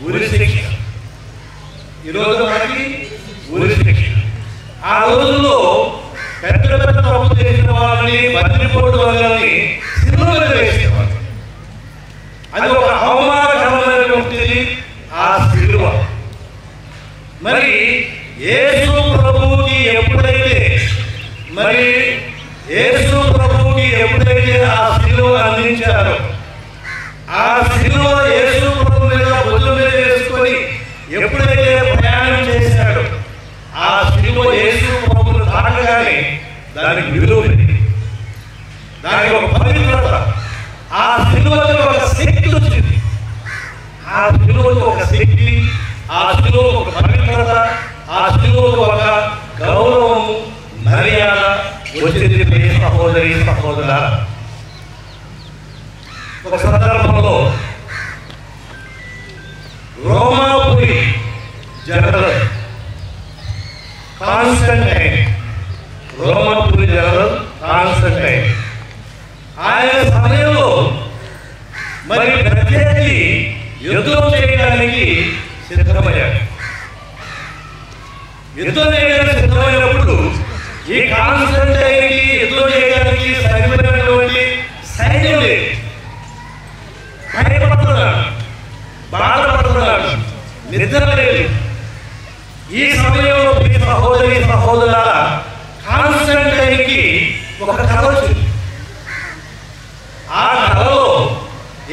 ఉరి శిక్ష. ఈరోజు మనకి ఉరి శిక్ష. ఆ రోజుల్లో పెద్ద పెద్ద తప్పు చేసిన వాళ్ళని, బందిపోటు దొంగలని సిలువ మీద వేసేవాళ్ళు. అది ఒక అవమానకరమైనటువంటిది ఆ సిలువ. మరి యేసు ప్రభువుకి ఎప్పుడైతే ఆ సిలువ అందించారో, ఆ సిలువ యేసు ప్రభు మీద భుజం మీద వేసుకొని ఎప్పుడైతే ప్రయాణం చేశాడో, ఆ సిలువ యేసు ప్రభువును తాకగానే దానికి విలువ, దానికి ఒక పవిత్రత, ఆ సిలువకి ఒక శక్తి వచ్చింది. ఆ సిలువకి ఒక శక్తి, ఆ సిలువకు ఒక పవిత్రత, ఆ సిలువకు ఒక గౌరవము, మర్యాద వచ్చింది. ప్రియ సహోదరి సహోదరులారా, ఒక సందర్భంలో రోమాపురి జనరల్ కాన్స్టంటైన్, రోమాపురి జనరల్ కాన్స్టంటైన్, ఆయన సమయంలో మరి ప్రత్యేకి యుద్ధం చేయడానికి సిద్ధమయ్యాడు. యుద్ధం చేయడానికి సిద్ధమైనప్పుడు ఈ కాన్స్టంటైన్కి యుద్ధం చేయడానికి సరిపడినటువంటి సైన్యం లేదు. భయపడుతున్నాడు, బాధపడుతున్నాడు, నిద్ర లేదు. ఈ సమయంలో ప్రియ సహోదరి సహోదరులారా, కాన్స్టంటైన్కి ఒక కళ వచ్చింది. ఆ కళలో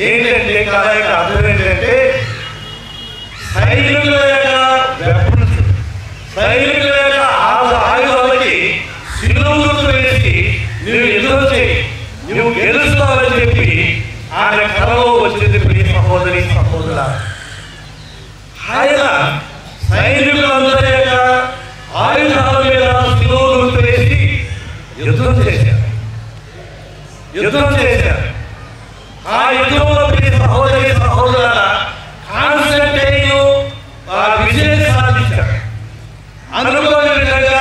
ఏంటంటే, కళ యొక్క అర్థం ఏంటంటే, సైనికుల యొక్క వెపన్స్, సైనికుల యొక్క ఆయుధాలకి సిలువలు వేసి నువ్వు యుద్ధం చేయి, నువ్వు గెలుస్తావని చెప్పి ఆయన కళలో వచ్చింది. ప్రియ సహోదరి సహోదరులారా, ఆయన సైనికులందరి యొక్క ఆయుధాల మీద సిలువలు వేసి యుద్ధం చేశారు. ఆ యుద్ధంలో ప్రియ సహోదరి సహోదరులారా, కాన్స్టంటైన్ విజయం సాధించాడు. అనుకోని విధంగా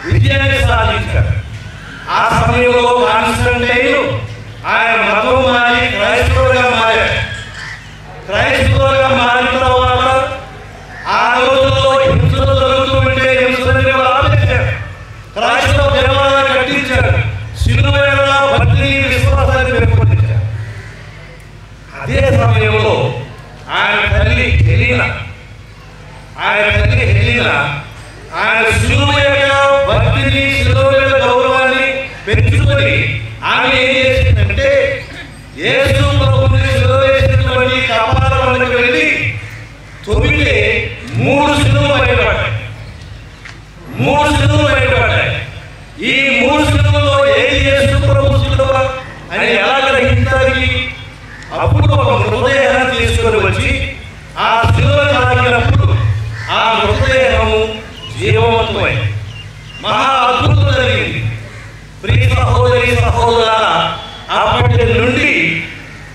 విజయాన్ని సాధించాడు. ఆ సమయంలో కాన్స్టంటైన్ ఆయన మతం మారి క్రైస్తవులుగా మారాడు. క్రైస్తవులుగా మారిన తర్వాత ఆ రోజుల్లో హింసలు జరుగుతూ ఉంటే హింసలని ఆపేశాడు. క్రైస్తవ దేవాలయాలు కట్టించాడు. సిలువ మీద భక్తిని, విశ్వాసాన్ని పెంపొందించాడు. అదే సమయంలో ఆయన తల్లి హెలీనా ఆయన సిలువ యొక్క భక్తిని, సిలువ మీద గౌరవాన్ని పెంచుకొని ఆమె ఏం చేసిందంటే, యేసు ప్రభువుని సిలువ వేసినటువంటి కపాల వద్దకు వెళ్ళి తొమ్మిది 3 సిలువలు బయటపడ్డాయి. 3 సిలువలు బయటపడ్డాయి. ఈ 3 సిలువలో ఏది యేసు ప్రభు సిలువ అని ఎలా గ్రహించాలి? అప్పుడు ఒక మృతదేహాన్ని తీసుకొని వచ్చి ఆ సిలువ తాకినప్పుడు ఆ మృతదేహము జీవవంతమై మహా అద్భుతం జరిగింది. ప్రియ సహోదరి సహోదరులారా, అప్పటి నుండి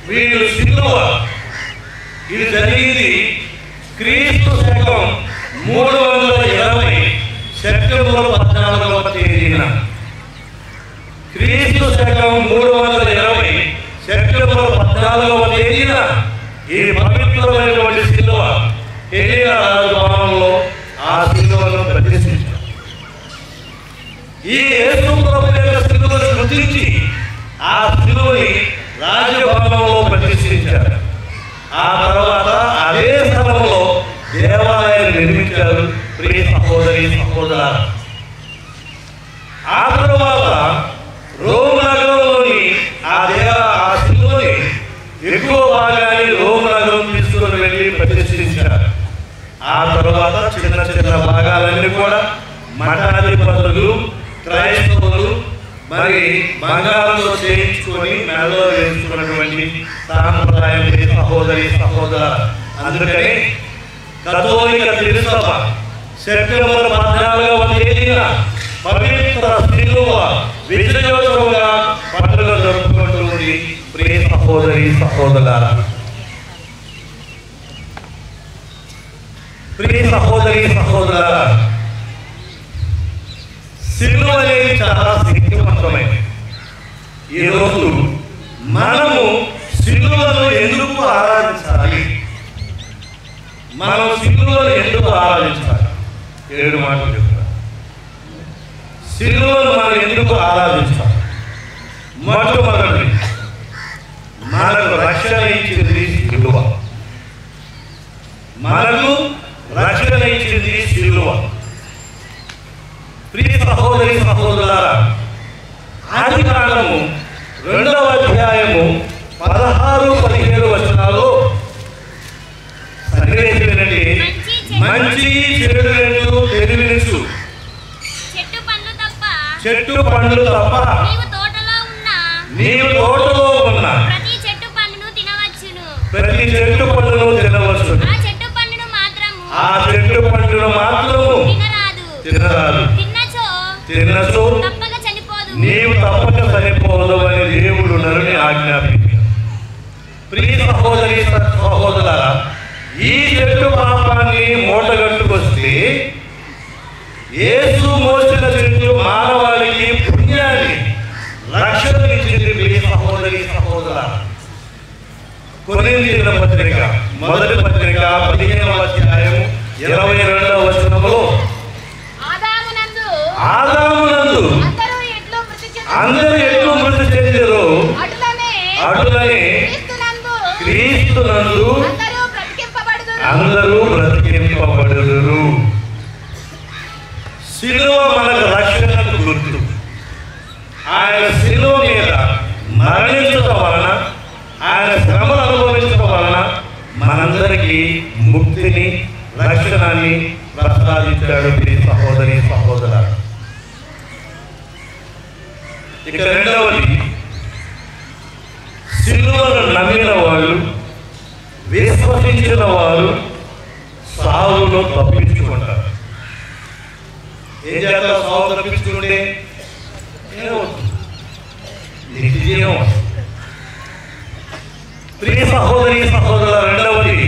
వీళ్ళు సిలువ, ఇది జరిగింది క్రీస్తు శకం 320 సెప్టెంబర్ 14వ తేదీన. క్రీస్తు శకం 320 సెప్టెంబర్ 14వ తేదీన ఈ పవిత్రమైనటువంటి సిలువ హెలీనా రాజభవనంలో ఆ సిలువను ప్రతిష్ఠించారు. ఈ యేసు ప్రభు యొక్క సిలువను గుర్తించి ఆ సిలువని రాజభవనంలో ప్రతిష్ఠించారు. ఆ తర్వాత అదే స్థలంలో దేవాలయాన్ని నిర్మించారు. ప్రియ సహోదరి సహోదరులారా, ఆ తర్వాత రోమ్ నగరంలోని ఆ సిలువని ఎక్కువ భాగాన్ని రోమ్ నగరం తీసుకుని వెళ్ళి ప్రతిష్ఠించారు. ఆ తర్వాత చిన్న చిన్న భాగాలన్నీ కూడా మఠాధిపతులు, క్రైస్తవులు మరి బంగారంలో చేయించుకొని మెడలో వేసుకున్నటువంటి సాంప్రదాయం సహోదరి సహోదర. అందుకని కథోలిక తిరుసభ సెప్టెంబర్ 14వ తేదీన పవిత్ర సిలువ విజయోత్సవంగా పండుగ జరుపుకుంటుంది. ప్రియ సహోదరి సహోదరులారా, ప్రియ సహోదరి సహోదరులారా, సిలువ అనేది చాలా శక్తివంతమైనది. ఈరోజు మనము సిలువను ఎందుకు ఆరాధించాలి? మనం సిలువను ఎందుకు ఆరాధించాలి? 7 మాటలు చెప్తారు. సిలువను మనం ఎందుకు ఆరాధించాలి? మొట్టమొదటి, మనకు రక్షణ ఇచ్చింది సిలువ. మనకు రక్షణ ఇచ్చింది సిలువ. ప్రియ సహోదరి సహోదరులారా, ఆదికాండము 2వ అధ్యాయము 16-17 వచనాల్లో సన్నివేశమేనండి. మంచి చెడు రెండు తెలివినిచ్చు, చెట్టు పండ్లు తప్ప నీవు తోటలో ఉన్న ప్రతి చెట్టు పండును తినవచ్చు, ఆ చెట్టు పండును మాత్రము తినరాదు, తినచో నీవు తప్పక చనిపోదు అని దేవుడు నరుని ఆజ్ఞాపించాడు. ప్రియ సహోదరి సహోదరులారా, ఈ చెట్టు పాపాన్ని మూటగట్టుకొస్తే యేసు మోసిన చెట్టు మానవాళికి పుణ్యాన్ని రక్షణనిచ్చింది. ప్రియ సహోదరి సహోదరులారా, కొరింథీయుల పత్రిక మొదటి పత్రిక 15వ అధ్యాయం 22వ వచనంలో ఆదామునందు అందరూ ఎట్లు మృతి చెందిరు, అటులనే క్రీస్తునందు అందరూ బ్రతికింపబడుదురు. సిలువ మనకు రక్షణకు గుర్తు. ఆయన సిలువ మీద మరణించడం వలన, ఆయన శ్రమలు అనుభవించడం వలన మనందరికీ ముక్తిని, రక్షణాన్ని ప్రసాదించాడు. ప్రియ సహోదరి సహోదరులారా, ఇక రెండవది, సిలువను నమ్మిన వాళ్ళు, విశ్వసించిన వారు సావును తప్పించుకుంటారు. ఏం చేస్తారు? సావు తప్పించుకుంటే ఏమవుతుంది? నిత్యం. ప్రియ సహోదరి సహోదరుల, రెండవది,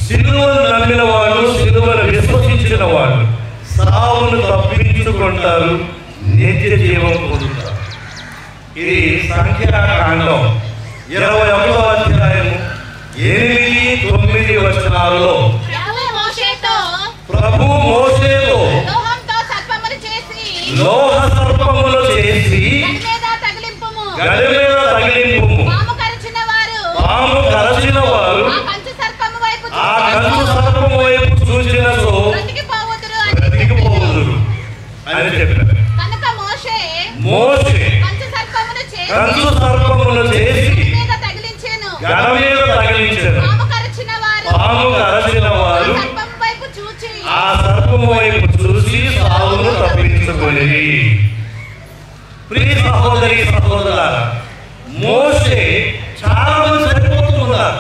సిలువను నమ్మిన వాళ్ళు, సిలువను విశ్వసించిన వాళ్ళు సావును తప్పించుకుంటారు, నిత్య జీవం పొందుతారు. ఇది సంఖ్యాకాండం 21వ అధ్యాయం 8-9 వచనాలలో ప్రభు మోషేతో లోహ సర్పములు చేసి గడి మీద తగిలింపుము, పాము కరచిన వారు ఆ కంచు సర్పము వైపు చూచినచో బ్రతికిపోవుదురు అని చెప్పారు. మోషే కంచు సర్పమును చేసి గడ మీద తగిలించారు. పాము కరచిన వారు ఆ సర్పము వైపు చూసి సావును తప్పించుకొని. ప్రియ సహోదరి సహోదరులారా, మోషే చాలా మంది చనిపోతున్నారు.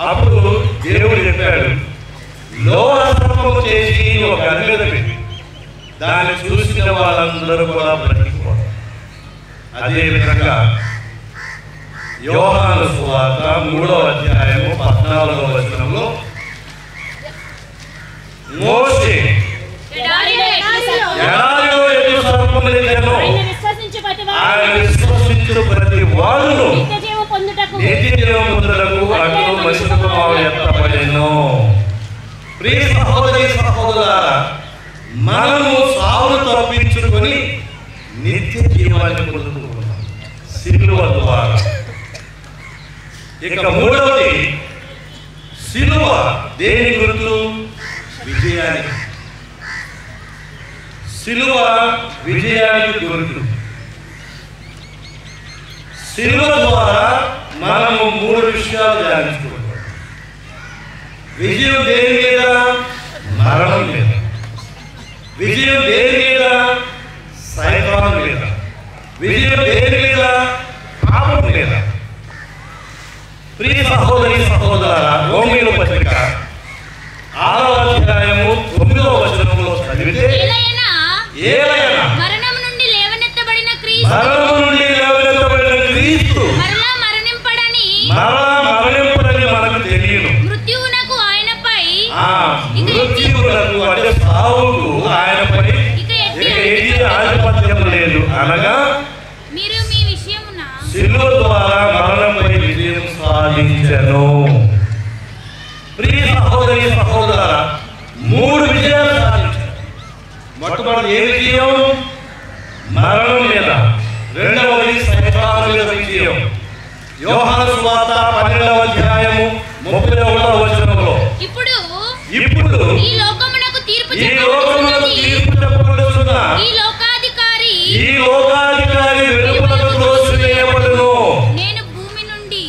అప్పుడు దేవుడు చెప్పాడు, లోహ సర్పము చేసి ఒక గడి మీద పెట్టి దాన్ని చూసిన వాళ్ళందరూ కూడా బ్రతికిపోతారు. అదేవిధంగా యోహాను సువార్త 3వ అధ్యాయము 14వ వచనంలో మోషే ఎడారిలో ఎటు సర్పములెన్నో ఆయన విశ్వసించు ప్రతి వాడును నిత్య జీవం పొందుటకు అటు మనిషి కుమారుడు ఎత్తబడెను. ప్రియ సహోదరి సహోదరులారా, మనము సావును తప్పించుకొని నిత్య జీవాన్ని పొందుకుంటున్నాం సిలువ ద్వారా. ఇక మూడవది, సిలువ దేని గుర్తు? విజయానికి. సిలువ విజయానికి గుర్తు. సిలువ ద్వారా మనము 3 విషయాలు ధ్యానించుకుంటాం. విజయం దేని మీద? మరణం మీద. విజయం దేని మీద? సైతాను మీద. విజయం దేని మీద? పాపం మీద. ప్రియ సహోదరి సహోదరులారా, రోమీయుల పత్రిక 6వ అధ్యాయము 9వ వచనంలో చదివితే ఏలయన మరణము నుండి లేవనెత్తబడిన క్రీస్తు మరలా మరణింపడని మనకు తెలియను. మృత్యువునకు ఆయనపై ద్వారా మరణంపై విజయం సాధించెను. ప్రియ సహోదరి సహోదరులారా, 3 విజయాలు సాధించారు. మొట్టమొదటి ఏ విజయం? మరణం మీద. రెండవది సైతాను మీద విజయం. యోహాను సువార్త 12వ అధ్యాయము 31వ వచనంలో ఇప్పుడు ఈ లోకమునకు తీర్పు చెప్పబడుతున్న ఈ లోకాధికారి వెలుపలకు త్రోసివేయబడును. నేను భూమి నుండి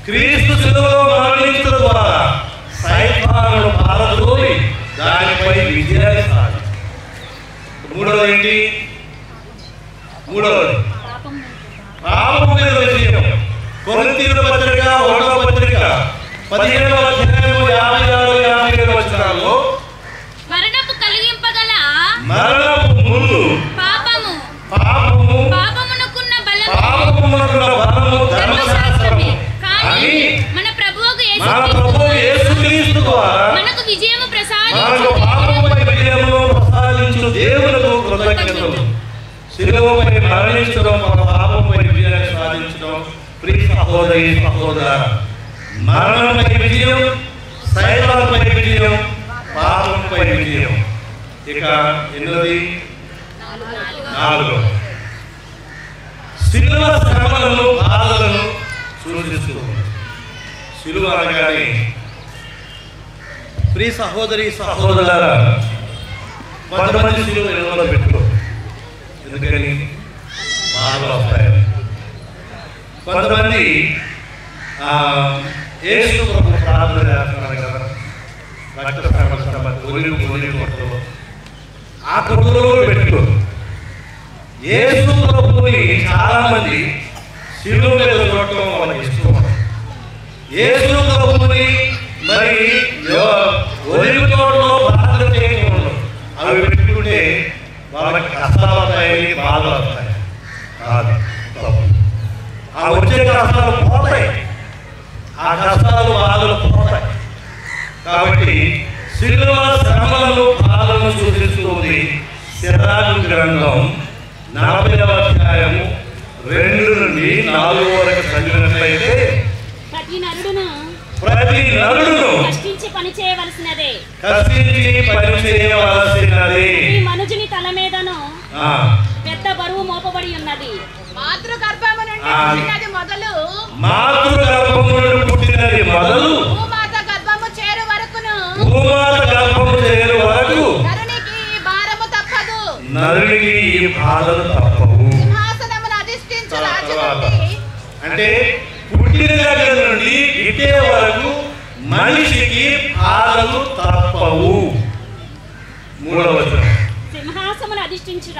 క్రీస్తు శిలువలో మరణించడం ద్వారా సైతానును పారద్రోలి దానిపై విజయాన్ని సాధించాడు. మూడవది ఏంటి? మూడవది పాపం మీద విజయం. కొరింథీయుల పత్రిక 1వ పత్రిక 15వ అధ్యాయము 56-57 వచనాల్లో మరణపు కలిగింపగల మరణపు ముందు పాపమునకున్న బలము ధర్మశాస్త్రమే, కానీ మన ప్రభువు యేసుక్రీస్తు ద్వారా మనకు విజయము మనకు పాపముపై విజయమును ప్రసాదించు దేవునికి కృతజ్ఞతలు. శిలువపై మరణించడం, మన పాపంపై విజయాన్ని సాధించడం. ప్రియ సహోదరి సహోదరులారా, మరణంపై విజయం, సైతానుపై విజయం, పాపంపై విజయం. ఇక ఎన్నోది? 4. శిలువ శ్రమలను, బాధలను సూచిస్తూ. శిలువ అనగానే ప్రియ సహోదరి సహోదరులారా, కొంతమంది శిలువ ఇళ్లలో పెట్టుకోరు. ఎందుకని? బాధలు వస్తాయి. కొంతమంది యేసు ప్రభు ప్రార్థన చేస్తున్నారు కదా, రక్త కొట్టలు ఆ కొట్టలో పెట్టుకోరు. యేసు ప్రభుని చాలా మంది శిలువ మీద చూడటం వాళ్ళకి ఇష్టం. యేసు ప్రభుని మరి ఒలివ తోటలో ప్రార్థన చేయకూడదు. అవి పెట్టుకుంటే వాళ్ళకి కష్టాలు వస్తాయి, బాధలు వస్తాయి. కాదు, ఆ వచ్చే కష్టాలు పోతాయి, ఆ కష్టాలు బాధలు పోతాయి. కాబట్టి శిలువ శ్రమలను, బాధలను సూచిస్తుంది. సిరాజు గ్రంథం 40వ అధ్యాయము 2 నుండి 4 వరకు చదివినట్లయితే ప్రతి నరుడును కష్టించి పని చేయవలసినదే. ఈ మనుజుని తల మీదను పెద్ద బరువు మోపబడి ఉన్నది. మాతృగర్భము నుండి పుట్టినది మొదలు భూమాత గర్భము చేరు వరకును నరునికి భారము తప్పదు. నరునికి ఈ బాధలు తప్పవు. సింహాసనమును అధిష్ఠించు రాజవంటి. అంటే పుట్టిన దగ్గర నుండి ఇటే వరకు మనిషికి బాధలు తప్పవు. 3వ వచనం. సింహాసనమును అధిష్ఠించు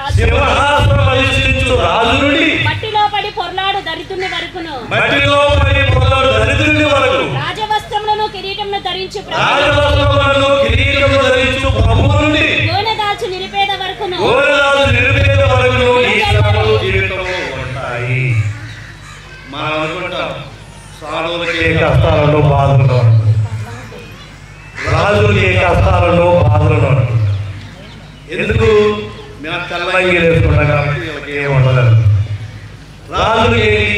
రాజు నుండి మట్టిలో పడి పొర్లాడు దరిద్రుని వరకును రాజవస్త్రములను కిరీటమును ధరించు ప్రభువు నుండి గోనెదాల్చు నిరుపేద వరకును ఈ శ్రమలు జీవితంలో ఉంటాయి. మనం అనుకుంటాం సాధువులకి ఏ కష్టాలను బాధలను అనుకుంటాం, రాజులకి ఏ కష్టాలను బాధలను అనుకుంటాం. ఎందుకు? మేము తెల్లంగి వేసుకుంటాం కాబట్టి వీళ్ళకి ఏం ఉండలేదు. రాజులు ఏంటి?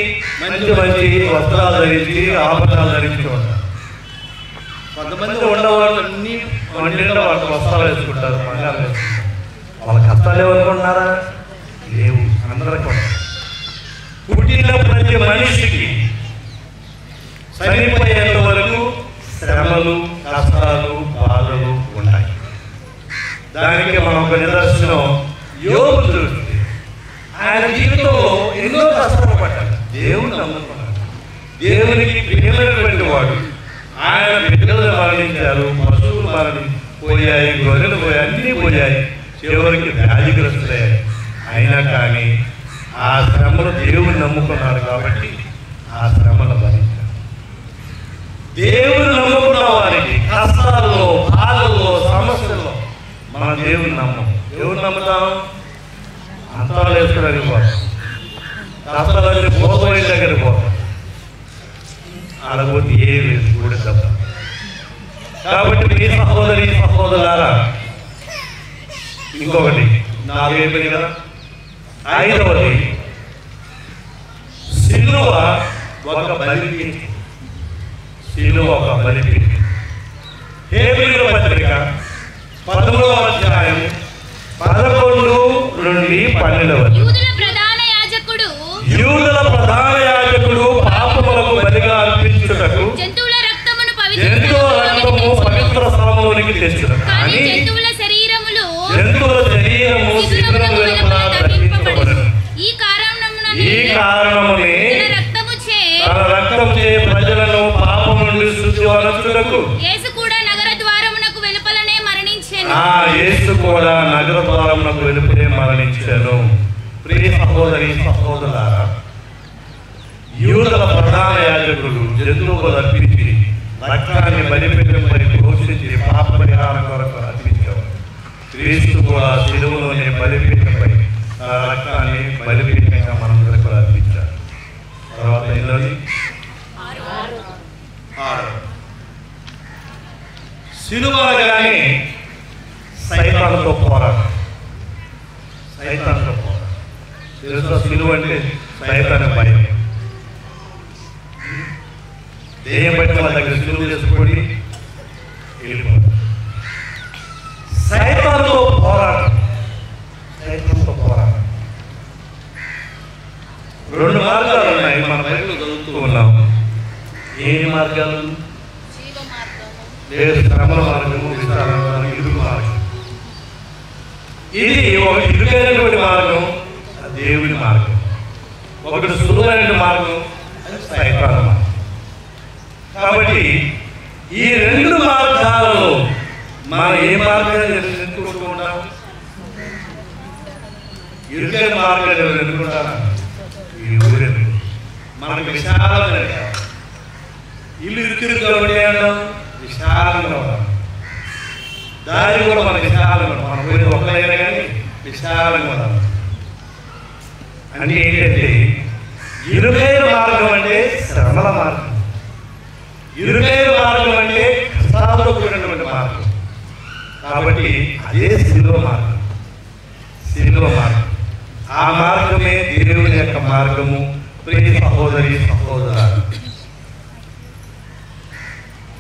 మంచి మంచి వస్త్రాలు ధరించి, ఆభరణాలు ధరించి ఉంటారు. కొంతమంది ఉండేవాళ్ళు అన్ని వండిన వాళ్ళు వస్త్రాలు వేసుకుంటారు, బంగారం వేసుకుంటారు. వాళ్ళ కష్టాలు ఏమనుకుంటున్నారా? లేవు, అందరికీ ఉంటాయి. పుట్టిన ప్రతి మనిషికి చనిపోయేంత వరకు శ్రమలు, కష్టాలు, బాధలు ఉంటాయి. దానికి మనం ఒక నిదర్శనం యోబు చూస్తే ఆయన జీవితంలో ఎన్నో కష్టాలు పడ్డాడు. దేవుని నమ్ముకున్నాడు, దేవునికి ప్రియమైనటువంటి వాడు. ఆయన బిడ్డలు మరణించారు, పశువులు పోయాయి, గొర్రెలు పోయాయి, అన్నీ పోయాయి. చివరికి వ్యాధిగ్రస్తులయ్యాయి. అయినా కానీ ఆ శ్రమలు దేవుని నమ్ముకున్నారు కాబట్టి ఆ శ్రమలు భరించారు. దేవుని నమ్ముకున్న వారికి కష్టాల్లో, బాధల్లో, సమస్యల్లో మన దేవుని నమ్మం. దేవుని నమ్ముతాం, అంతాలు వేసుకోవడానికి పోతాం, కష్టాలన్నీ పోతపోయే దగ్గరికి పోతాం. అలాగోటి ఏ లేదు కూడా తప్ప. కాబట్టి మీ సహోదరి సహోదరులారా, ఇంకొకటి 4 అయిపోయింది కదా. 5వది, శిలువ సిలువ ఒక బలిపీఠం. సిలువ ఒక బలిపీఠం. హెబ్రీయుల పత్రిక 13వ అధ్యాయం 11 నుండి 12. యూదుల ప్రధాన యాజకుడు పాపములకు బలిగా అర్పించుటకు జంతువుల రక్తము పవిత్ర స్థలములోనికి తెచ్చును. కానీ జంతువుల శరీరము శిబిరము వెలుపల దహింపబడును. ఈ కారణమునే తన రక్తముచే ప్రజలను పాపము నుండి శుద్ధిపరచుటకు యేసు కూడా నగర ద్వారమునకు వెలుపలనే మరణించెను. ప్రియ సహోదరి సహోదరులారా, యూదుల ప్రధాన యాజకుడు జంతువులు అర్పించి రక్తాన్ని బలిపీఠంపై పోషించి పాప పరిహారం కొరకు అర్పించారు. క్రీస్తు కూడా శిలువలోని బలిపీఠంపై తన రక్తాన్ని బలిపీఠంగా మనందరికీ అర్పించారు. తర్వాత ఎన్నోది 6. శిలువ అనగానే సైతానుతో పోరాటం. తెలుసా, శిలువ అంటే సైతాను భయం. దేయం బట్టి వాళ్ళ దగ్గర శిలువ చేసుకొని వెళ్ళిపోతారు. సైతానుతో పోరాటం. 2 మార్గాలు ఉన్నాయి. మన బైబిల్లో చదువుతూ ఉన్నాం. ఏ మార్గాలు? లేదు, శ్రమల మార్గము, విచారణ మార్గం, ఇరుకు మార్గం. ఇది ఒక ఇరుకైనటువంటి మార్గం, దేవుని మార్గం. ఒకటి సులువైన మార్గం, సైతాను మార్గం. కాబట్టి ఈ 2 మార్గాలలో మనం ఏ మార్గాన్ని ఎన్నుకుంటూ ఉంటాం? ఇరుకైన మార్గాన్ని ఎన్నుకుంటారా? ఈ ఊరే మనకు విశాలంగా ఇల్లు ఇరుకుగా ఉంటాయన్నా విశాలంగా ఉన్నాం. దారి కూడా మనకు విశాలంగా ఉన్నాం. మనం పోయిన ఒకరైనా కానీ విశాలంగా ఉన్నాం. అంటే ఏంటంటే ఇరుకైన మార్గం అంటే శ్రమల మార్గం. ఇరుకైన మార్గం అంటే కష్టాలతో కూడినటువంటి మార్గం. కాబట్టి అదే శిలువ మార్గం. ఆ మార్గమే దేవుని యొక్క మార్గము. ప్రియ సహోదరి సహోదరులారా,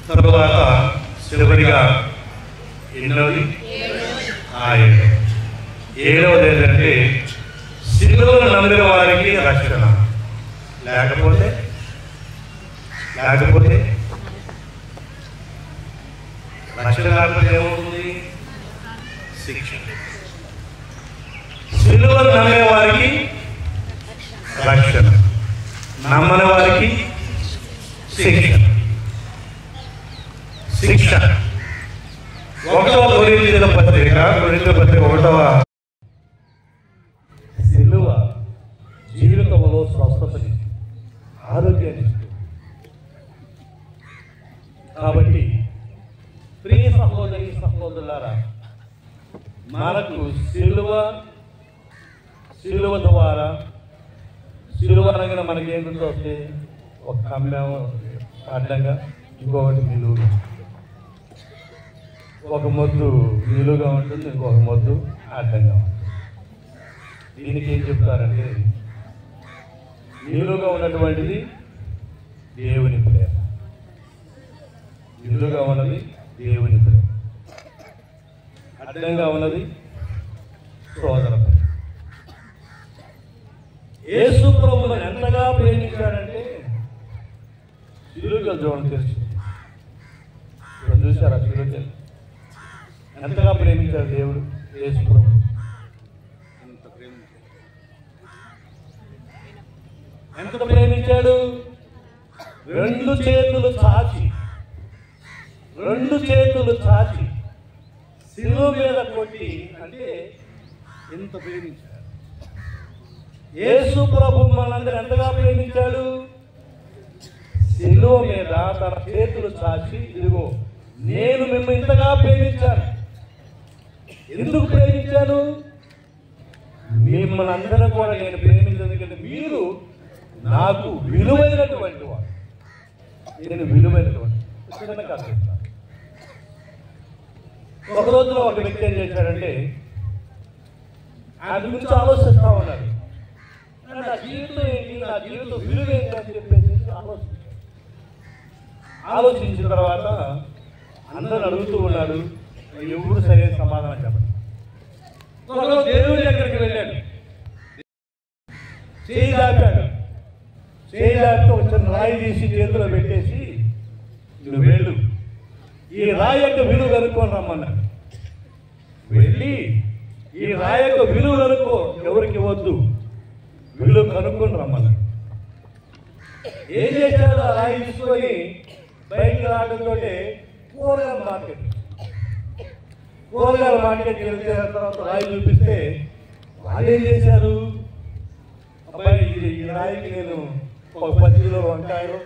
తరువాత చివరిగా ఎన్నోది? 7వది ఏంటంటే శిలువను నమ్మిన వారికి రక్షణ. లేకపోతే రక్షణ లేకపోతే ఏమవుతుంది? శిక్ష. శిలువను నమ్మే వారికి రక్షణ, నమ్మని వారికి శిక్ష. 1వ కొరింథీయుల పత్రిక 1వ శిలువ జీవితంలో స్వస్థతని, ఆరోగ్యాన్ని ఇస్తుంది. కాబట్టి ప్రియ సహోదరి సహోదరులారా, మనకు శిలువ ద్వారా శిలువ అనగానే మనకి ఏం గుర్తొస్తే ఒక కమ్యం అడ్డంగా, ఇంకొకటి నిలువుగా, ఒక మొద్దు నిలువుగా ఉంటుంది, ఇంకొక మొద్దు అడ్డంగా ఉంటుంది. దీనికి ఏం చెప్తారంటే నిలువుగా ఉన్నటువంటిది దేవుని ప్రేమ, నిలువుగా ఉన్నది దేవుని ప్రేమ, అడ్డంగా ఉన్నది సోదర ప్రేమ. యేసు ప్రభువును ఎంతగా ప్రేమించాడంటే శిలువగా చూడండి, తెలుసు చూసారా? శిలువ ఎంతగా ప్రేమించాడు దేవుడు యేసు ప్రభు. ఎంత ప్రేమించాడు? 2 చేతులు చాచి శిలువ మీద కొట్టి, అంటే ఎంత ప్రేమించాడు యేసు ప్రభు. మనందరూ ఎంతగా ప్రేమించాడు? శిలువ మీద తన చేతులు చాచి, ఇదిగో నేను మిమ్మల్ని ఇంతగా ప్రేమించాను. ఎందుకు ప్రేమించాను? మిమ్మల్ని అందరూ కూడా నేను ప్రేమించాను, ఎందుకంటే మీరు నాకు విలువైనటువంటి వాడు. నేను విలువైనటువంటి కాదు. ఒక రోజులో ఒక వ్యక్తి ఏం చేశాడంటే ఆయన గురించి ఆలోచిస్తా ఉన్నాడు. నా జీవితం ఏంటి, నా జీవితం విలువ ఏంటి అని చెప్పేసి ఆలోచించిన తర్వాత అందరూ అడుగుతూ ఉన్నాడు, ఎవరు సరైన సమాధానం చెప్పండి. ఒకరోజు దేవుడి దగ్గరికి వెళ్ళాడు, చేయి దాపాడు. చేయి దాపితే వచ్చిన రాయి తీసి చేతిలో పెట్టేసి, నువ్వు వెళ్ళు, ఈ రాయి యొక్క విలువ కనుక్కొని రమ్మన్నాడు. వెళ్ళి ఈ రాయి యొక్క విలువ కనుక్కో, ఎవరికి వద్దు, విలువ కనుక్కొని రమ్మన్నాడు. ఏం చేశాడు? ఆ రాయి తీసుకొని బయటికి రావడంతో కూరగాయల మార్కెట్కి వెళ్తే తర్వాత రాయి చూపిస్తే వాళ్ళు ఏం చేశారు, అబ్బాయి ఈ రాయికి నేను ఒక 10 కిలోల వంకాయలు,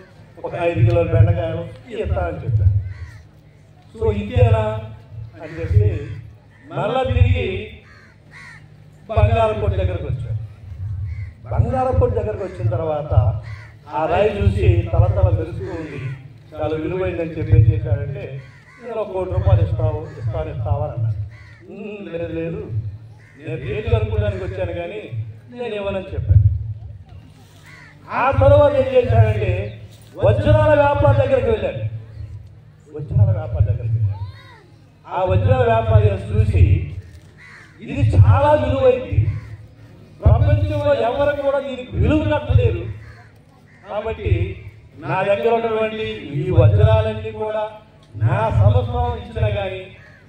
ఒక 5 కిలోల బెండకాయలు ఇస్తానని చెప్పాను. సో ఇంతేనా అని చెప్పి మళ్ళా తిరిగి బంగారపొట్టు దగ్గరకు వచ్చాడు. బంగారపొట్టు దగ్గరకు వచ్చిన తర్వాత ఆ రాయి చూసి తల మెరుస్తూ ఉంది, చాలా విలువైందని చెప్పి ఏం చేశాడంటే, నేను 1 కోటి రూపాయలు ఇస్తావా అన్నాడు. లేదు, నేను రేటు కనుక్కోవడానికి వచ్చాను కానీ నేను ఇవ్వనని చెప్పాను. ఆ తర్వాత ఏం చేశాడంటే వజ్రాల వ్యాపారి దగ్గరికి వెళ్ళాడు. ఆ వజ్రాల వ్యాపారి చూసి, ఇది చాలా విలువైంది, ప్రపంచంలో ఎవరు కూడా దీనికి విలువ కట్టలేరు, కాబట్టి నా దగ్గర ఉన్నటువంటి ఈ వజ్రాలన్నీ కూడా నా సంవత్సరం ఇచ్చినా కానీ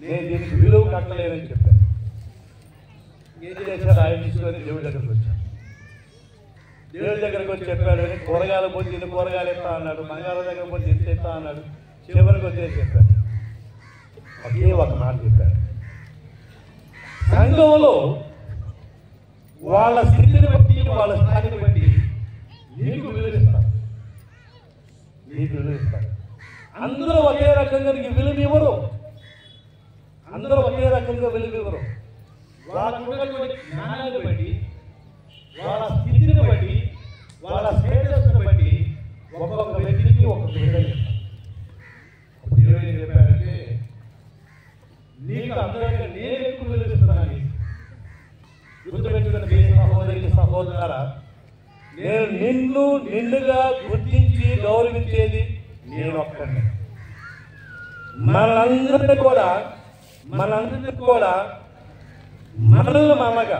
నేను దీనికి విలువ కట్టలేనని చెప్పాను. ఏం చేశాడు? ఆయన తీసుకొని దేవుడి దగ్గరకు వచ్చాడు. దేవుడి దగ్గరకు వచ్చి చెప్పాడు, కూరగాయలు పోతే ఇన్ని కూరగాయలు ఇస్తా అన్నాడు, బంగారం దగ్గర పోతే ఇంత ఇస్తా అన్నాడు. చివరికి వచ్చేసి చెప్పాడు, ఒకే ఒక మాట చెప్పాడు, సంఘంలో వాళ్ళ స్థితిని బట్టి, వాళ్ళ స్థాయిని బట్టి నీకు విలువిస్తారు. అందరూ ఒకే రకంగా విలువ ఇవ్వరు. వాళ్ళకున్నటువంటి జ్ఞానాన్ని బట్టి, వాళ్ళ స్థితిని బట్టి, వాళ్ళ స్టేటస్ని బట్టి ఒక్కొక్క వ్యక్తికి ఒక్కొక్క విలువ ఇస్తారు. దేవుడు ఏం చెప్పాడంటే, నీకు అందరికీ నేను ఎక్కువ విలువిస్తున్నాను. గుర్తుపెట్టుకున్న సహోదరులారా, నేను నిన్నుగా గుర్తించి గౌరవించేది నేను ఒక్కడిని. మనందరినీ కూడా మనల్ని మనగా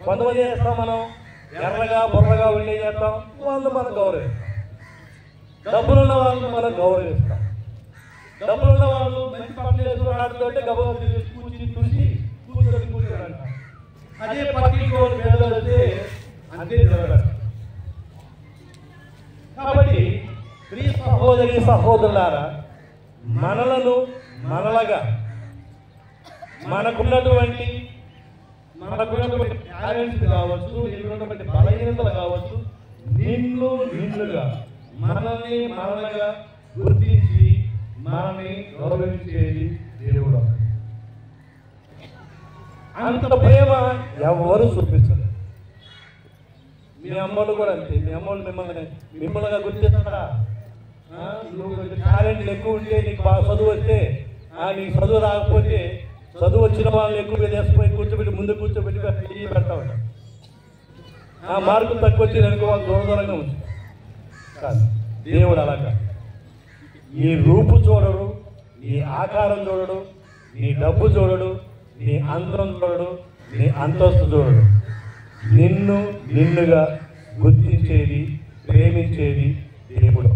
కొంతమంది చేస్తాం, మనం ఎర్రగా బుర్రగా ఉండే చేస్తాం, వాళ్ళు మనం గౌరవిస్తాం. డబ్బులున్న వాళ్ళు మనం గౌరవిస్తాం. డబ్బులున్న వాళ్ళు మంచి పనులు చేసుకుని ఆడుతుంటే గబగబా కూర్చొని అంటాం. అదే పట్టికి పేదలు అంతే నిలబెడతాం. కాబట్టి ప్రియ సహోదరులారా, మనలాగా మనకున్నటువంటి టాలెంట్స్ కావచ్చు, నీకున్నటువంటి బలహీనతలు కావచ్చు, నిన్నుగా మనల్ని గుర్తించి మనల్ని గౌరవించేది దేవుడు. అంత ప్రేమ ఎవరు చూపించలేదు. మీ అమ్మలు కూడా అంతే. మీ అమ్మలు మిమ్మల్ని గుర్తిస్తారా? నువ్వు టాలెంట్లు ఎక్కువ ఉంటే, నీకు బాగా చదువు వస్తే, నీకు చదువు రాకపోతే, చదువు వచ్చిన వాళ్ళని ఎక్కువ చేసుకుని ముందు కూర్చోబెట్టి పెడతా ఉంటాం. ఆ మార్కులు తక్కువ వచ్చి అనుకో, వాళ్ళు దూరంగా ఉంచు. కాదు, దేవుడు అలాగా నీ రూపు చూడడు, నీ ఆకారం చూడడు, నీ డబ్బు చూడడు, నీ అందరం చూడడు, నీ అంతస్తు చూడడు. నిన్నుగా గుర్తించేది, ప్రేమించేది దేవుడు.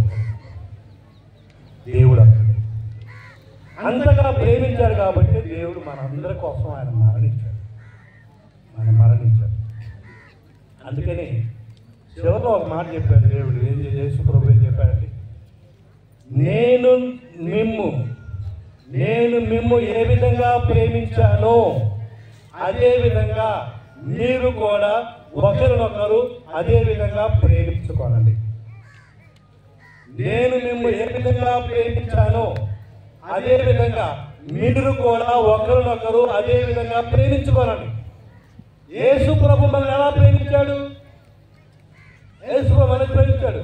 అంతగా ప్రేమించాడు కాబట్టి దేవుడు మనందరి కోసం ఆయన మరణించాడు. అందుకని చివరిలో ఒక మాట చెప్పాడు దేవుడు. యేసు ప్రభువు ఏం చెప్పాడంటే, నేను మిమ్ము ఏ విధంగా ప్రేమించానో అదే విధంగా మీరు కూడా ఒకరినొకరు అదే విధంగా ప్రేమించుకోనండి. నేను మిమ్ము ఏ విధంగా ప్రేమించానో అదే విధంగా మీరు కూడా ఒకరినొకరు అదే విధంగా ప్రేమించుకోనండి. యేసు ప్రభు మనల్ని ఎలా ప్రేమించాడు? యేసు ప్రభు మనల్ని ప్రేమించాడు,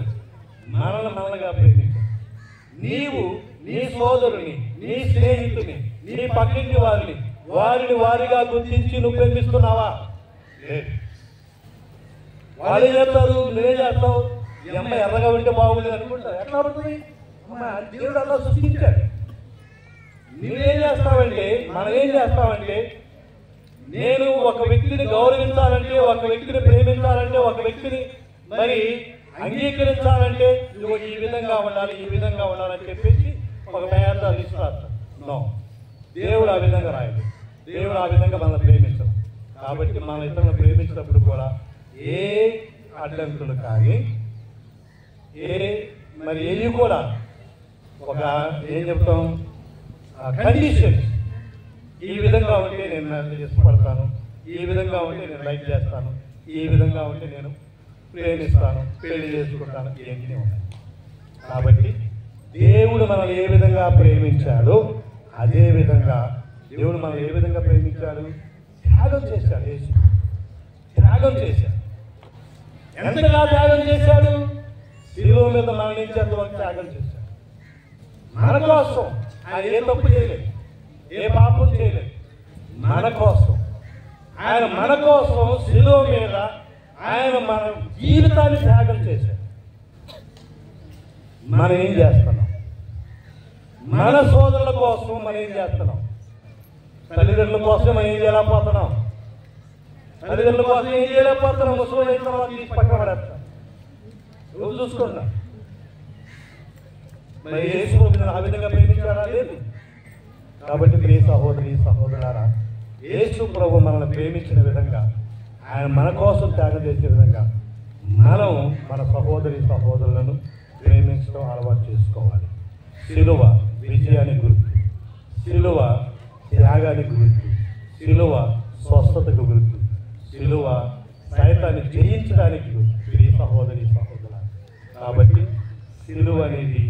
మనల్నిగా ప్రేమించాడు. నీవు నీ సోదరుని, నీ స్నేహితుని, నీ పక్కింటి వారిని వారిగా గుర్తించి నువ్వు ప్రేమిస్తున్నావా? వాళ్ళు ఏం చేస్తారు, నువ్వేం చేస్తావు, ఈ అమ్మాయి ఎర్రగా ఉంటే బాగుండేది అనుకుంటారు. ఎట్లా పడుతుంది? అమ్మాయి దేవుడు అలా సృష్టించాడు. నువ్వేం చేస్తావంటే, మనం ఏం చేస్తామంటే, నేను ఒక వ్యక్తిని గౌరవించాలంటే, ఒక వ్యక్తిని ప్రేమించాలంటే, ఒక వ్యక్తిని మరి అంగీకరించాలంటే నువ్వు ఈ విధంగా ఉండాలి, ఈ విధంగా ఉండాలని చెప్పేసి ఒక పెద్ద లిస్ట్ రాస్తాడు. నో, దేవుడు ఆ విధంగా రాయడు. దేవుడు ఆ విధంగా మనల్ని ప్రేమించడు. కాబట్టి మనం ఇతరులను ప్రేమించినప్పుడు కూడా ఏ అడ్డంకులు కానీ ఏవి కూడా ఒక ఏం చెప్తాం, కండిషన్, ఈ విధంగా ఉంటే నేను ఇష్టపడతాను, ఈ విధంగా ఉంటే నేను లైక్ చేస్తాను, ఈ విధంగా ఉంటే నేను ప్రేమిస్తాను, పెళ్లి చేసుకుంటాను, ఇవన్నీ ఉన్నాయి. కాబట్టి దేవుడు మనల్ని ఏ విధంగా ప్రేమించాడో అదే విధంగా దేవుడు మనల్ని ఏ విధంగా ప్రేమించాడు, త్యాగం చేశాడు. యేసు త్యాగం చేశాడు. ఎంతగా త్యాగం చేశాడు? శిలువ మీద మరణించేంతవరకు త్యాగం చేశాడు. మన కోసం ఆయన ఏ తప్పు చేయలేదు, ఏ పాపం చేయలేదు. మన కోసం ఆయన, మన కోసం శిలువ మీద ఆయన మన జీవితాన్ని త్యాగం చేశాడు. మనం ఏం చేస్తున్నాం? మన సోదరుల కోసం మనం ఏం చేస్తున్నాం? తల్లిదండ్రుల కోసం మనం ఏం చేయలేకపోతున్నాం? తల్లిదండ్రుల కోసం ఏం చేయలేకపోతున్నాం? ముసలి అయిన తర్వాత తీసి పక్కన పడేస్తాం. రోజు చూసుకుంటున్నాం. మరి యేసు ఆ విధంగా ప్రేమించాడా? లేదు. కాబట్టి ప్రియ సహోదరి సహోదరులారా, యేసు ప్రభు మనల్ని ప్రేమించిన విధంగా, ఆయన మన కోసం త్యాగం చేసే విధంగా మనం మన సహోదరి సహోదరులను ప్రేమించడం అలవాటు చేసుకోవాలి. శిలువ విజయానికి గుర్తు, శిలువ త్యాగానికి గుర్తు, శిలువ స్వస్థతకు గుర్తు, శిలువ సైతాన్ని జయించడానికి గుర్తు. ప్రియ సహోదరి సహోదరుల, కాబట్టి శిలువ అనేది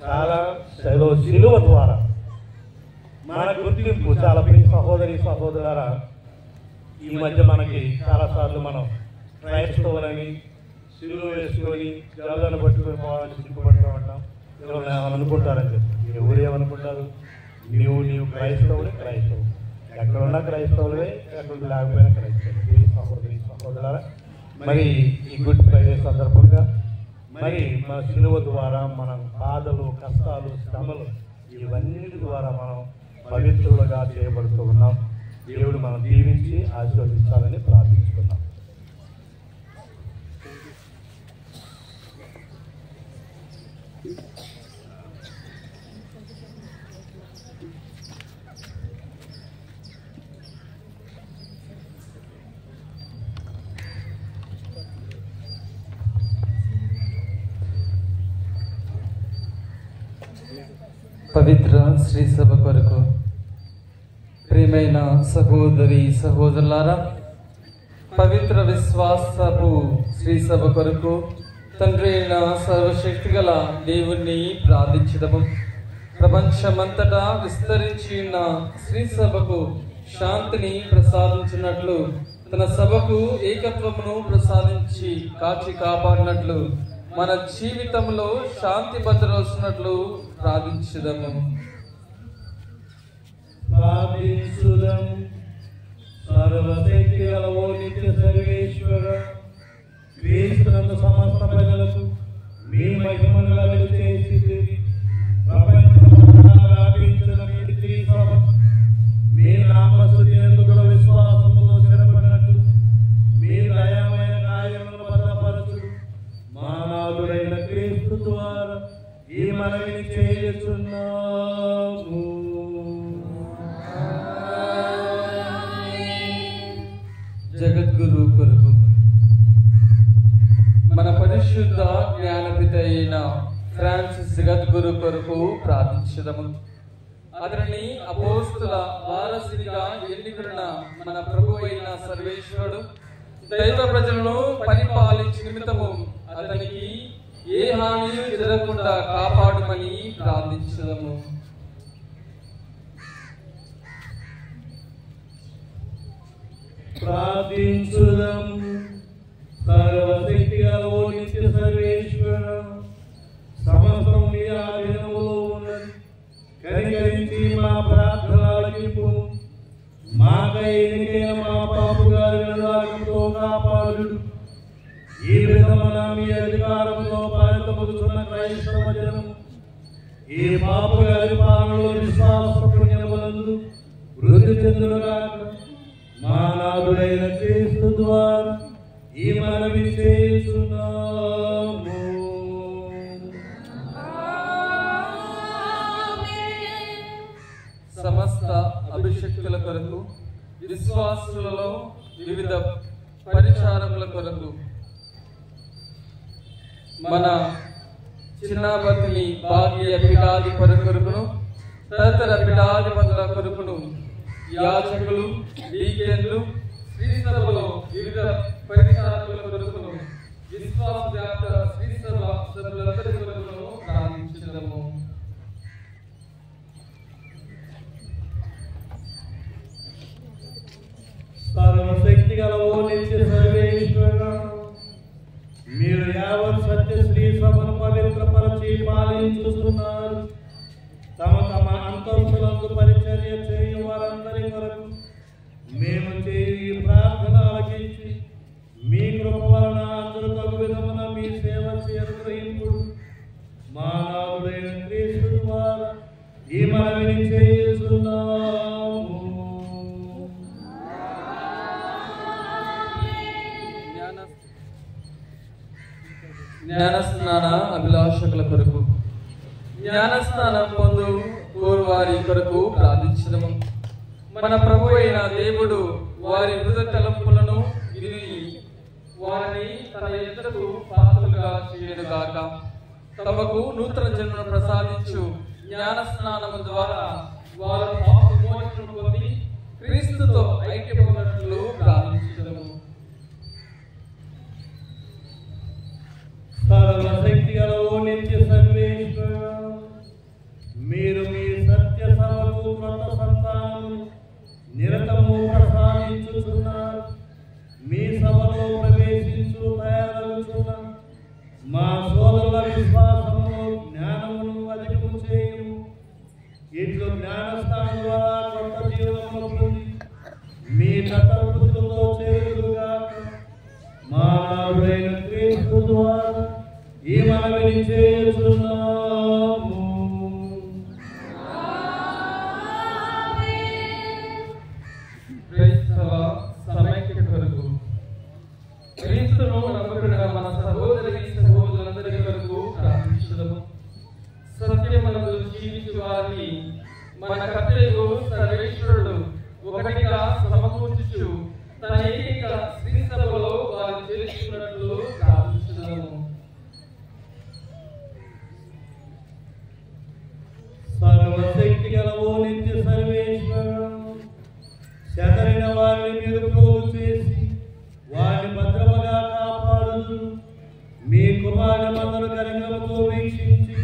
చాలా శిలువ ద్వారా మన గుర్తింపు చాలా. ప్రియ సహోదరి సహోదరులారా, ఈ మధ్య మనకి చాలాసార్లు మనం క్రైస్తవులని శిలువ వేసుకొని జలదాన్ని పట్టుకొని పోవాలని సిగ్గుపడుతూ ఉంటాం. ఎవరు అనుకుంటారని చెప్పి, ఎవరు ఏమనుకుంటారు? నీవు క్రైస్తవుడే, క్రైస్తవుడు ఎక్కడున్నా క్రైస్తవులే, ఎక్కడ లేకపోయినా క్రైస్తవులు. ఈ సహోదరి సహోదరులారా, మరి ఈ గుడ్ ఫ్రైడే సందర్భంగా మరి మన శిలువ ద్వారా మన బాధలు, కష్టాలు, శ్రమలు ఇవన్నిటి ద్వారా మనం పవిత్రులుగా చేయబడుతూ ఉన్నాం. దేవుడు మనం దీవించి ఆశీర్వదించాలని ప్రార్థించుకున్నాం. పవిత్ర శ్రీ సభ కొరకు ప్రియమైన సహోదరి సహోదరులారా, పవిత్ర విశ్వాసపు శ్రీ సభ కొరకు తండ్రి అయిన సర్వశక్తి గల దేవుణ్ణి ప్రార్థించడము, ప్రపంచమంతటా విస్తరించి ఉన్న శ్రీ సభకు శాంతిని ప్రసాదించినట్లు, తన సభకు ఏకత్వమును ప్రసాదించి కాచి కాపాడినట్లు, మన జీవితంలో శాంతి భద్రవలసినట్లు ప్రార్థించుదాము. సర్వశక్తి గల ఓ నిత్య సర్వేశ్వర, క్రీస్తునందు సమస్త ప్రజలకు మీ మహిమను వెలుగు చేసి ప్రపంచమంతా వ్యాపించిన మీ సభ మీ నామస్తుతి ఎందుకు విశ్వాసముతో స్థిరపడినట్లు మీ దయామయ కార్యములను భద్రపరచుడు. మానవుడైన క్రీస్తు ద్వారా ఈ మనవిని చేయుచున్నాము. జగద్గురు కొరకు మన పరిశుద్ధ జ్ఞానపిత అయిన ఫ్రాన్సిస్ జగద్గురు కొరకు ప్రార్థించదము. అతనిని అపోస్తుల వారసుడిగా ఎన్నికైన మన ప్రభు అయిన సర్వేశ్వరుడు దైవ ప్రజలను పరిపాలించే నిమిత్తము అతనికి ఏ హాని జరగకుండా కాపాడమని ప్రార్థించదము. ప్రార్థించుదాం. సర్వశక్తి గల ఓ నిత్య సర్వేశ్వర, సమస్తం మీ ఆధీనములో ఉన్నది. కనికరించి మా ప్రార్థన ఆలకింపు. మాకై ఎన్నికైన మా పాపు గారి నిర్వాహకంతో కాపాడు. ఈ విధమున మీ అధికారంలో పాలితమగుతున్న క్రైస్తవ జనము ఈ పాప అధికారంలో విశ్వాస పుణ్యములందు వృద్ధి చెందుగాక మా నాథుడైన క్రీస్తు ద్వారా ఈ మనవి చేస్తున్నాము. సమస్త అభిషేకుల కొరకు, విశ్వాసులలో వివిధ పరిచారముల కొరకు, మన చిన్నబతిని భాగ్య పిడాది కొరకును, తదితర పిడాది మందుల కొరకును, యాజకులు, డీకెన్లు, శ్రీసభలో వివిధ పరిచారముల కొరకును, విశ్వాస వ్యాప్త శ్రీసభ సభ్యులందరి కొరకును ప్రార్థించుదాము. సర్వశక్తి గల ఓ నిత్య సర్వేశ్వరుడా, మీరు యావత్ సత్య శ్రీ సభను పవిత్రపరచి పాలించుతున్నారు. తమ తమ అంతస్తులందు పరిచర్య చేయు వారందరి కొరకు మేము చేయు ఈ ప్రార్థన ఆలకించి మీ కృప వలన అందరూ తగు విధమున మీ సేవ చేయనుగ్రహింపుడు మా నాథుడైన క్రీస్తు ద్వారా ఈ మనవిని చేస్తున్నాము. జ్ఞానస్నాన అభిలాషకుల కొరకు, జ్ఞానస్నానం పొందు వారి కొరకు ప్రార్థించదము. మన ప్రభు అయిన దేవుడు వారి మృద తలంపులను విని వారిని తన ఎదుటకు పాత్రలుగా చేయనుగాక. తమకు నూతన జన్మను ప్రసాదించు జ్ఞానస్నానము ద్వారా వారు పాప విమోచన పొంది క్రీస్తుతో ఐక్యమవునట్లు ప్రార్థించదము. సర్వశక్తి గల ఓ నిత్య సర్వేశ్వరుడా, మీరు మీ సత్య సభకు క్రొత్త సంతానము నిరతము ప్రసాదించుతున్నారు. మీ సభలో ప్రవేశించు తయారవుతున్న మా సోదరుల విశ్వాసమును జ్ఞానమును అధికము చేయము. ఇట్లు జ్ఞానస్థానం ద్వారా కొత్త జీవనము పొంది మీ తత్వృతులతో చేరుగాక మా నాథుడైన క్రీస్తు ద్వారా ఈ మనవిని చేస్తున్నాము. క్రైస్తవ సమైక్యత కొరకు, క్రీస్తును నమ్ముకున్న మన సహోదరి సహోదరులందరి కొరకు ప్రార్థించుదాము. సత్యమునందు జీవించు వారిని మన కర్తయ్యకు సర్వేశ్వరుడు ఒకటిగా సమకూర్చుచు తన ఏకైక శ్రీ సభలో వారు చేర్చుకున్నట్లు ప్రార్థించుదాము. సర్వశక్తి గల ఓ నిత్య సర్వేశ్వరుడా, చెదరిన వారిని మీరు పోగు చేసి వారిని భద్రముగా కాపాడుతూ మీ కుమారుని మందరు కనికరముతో వీక్షించి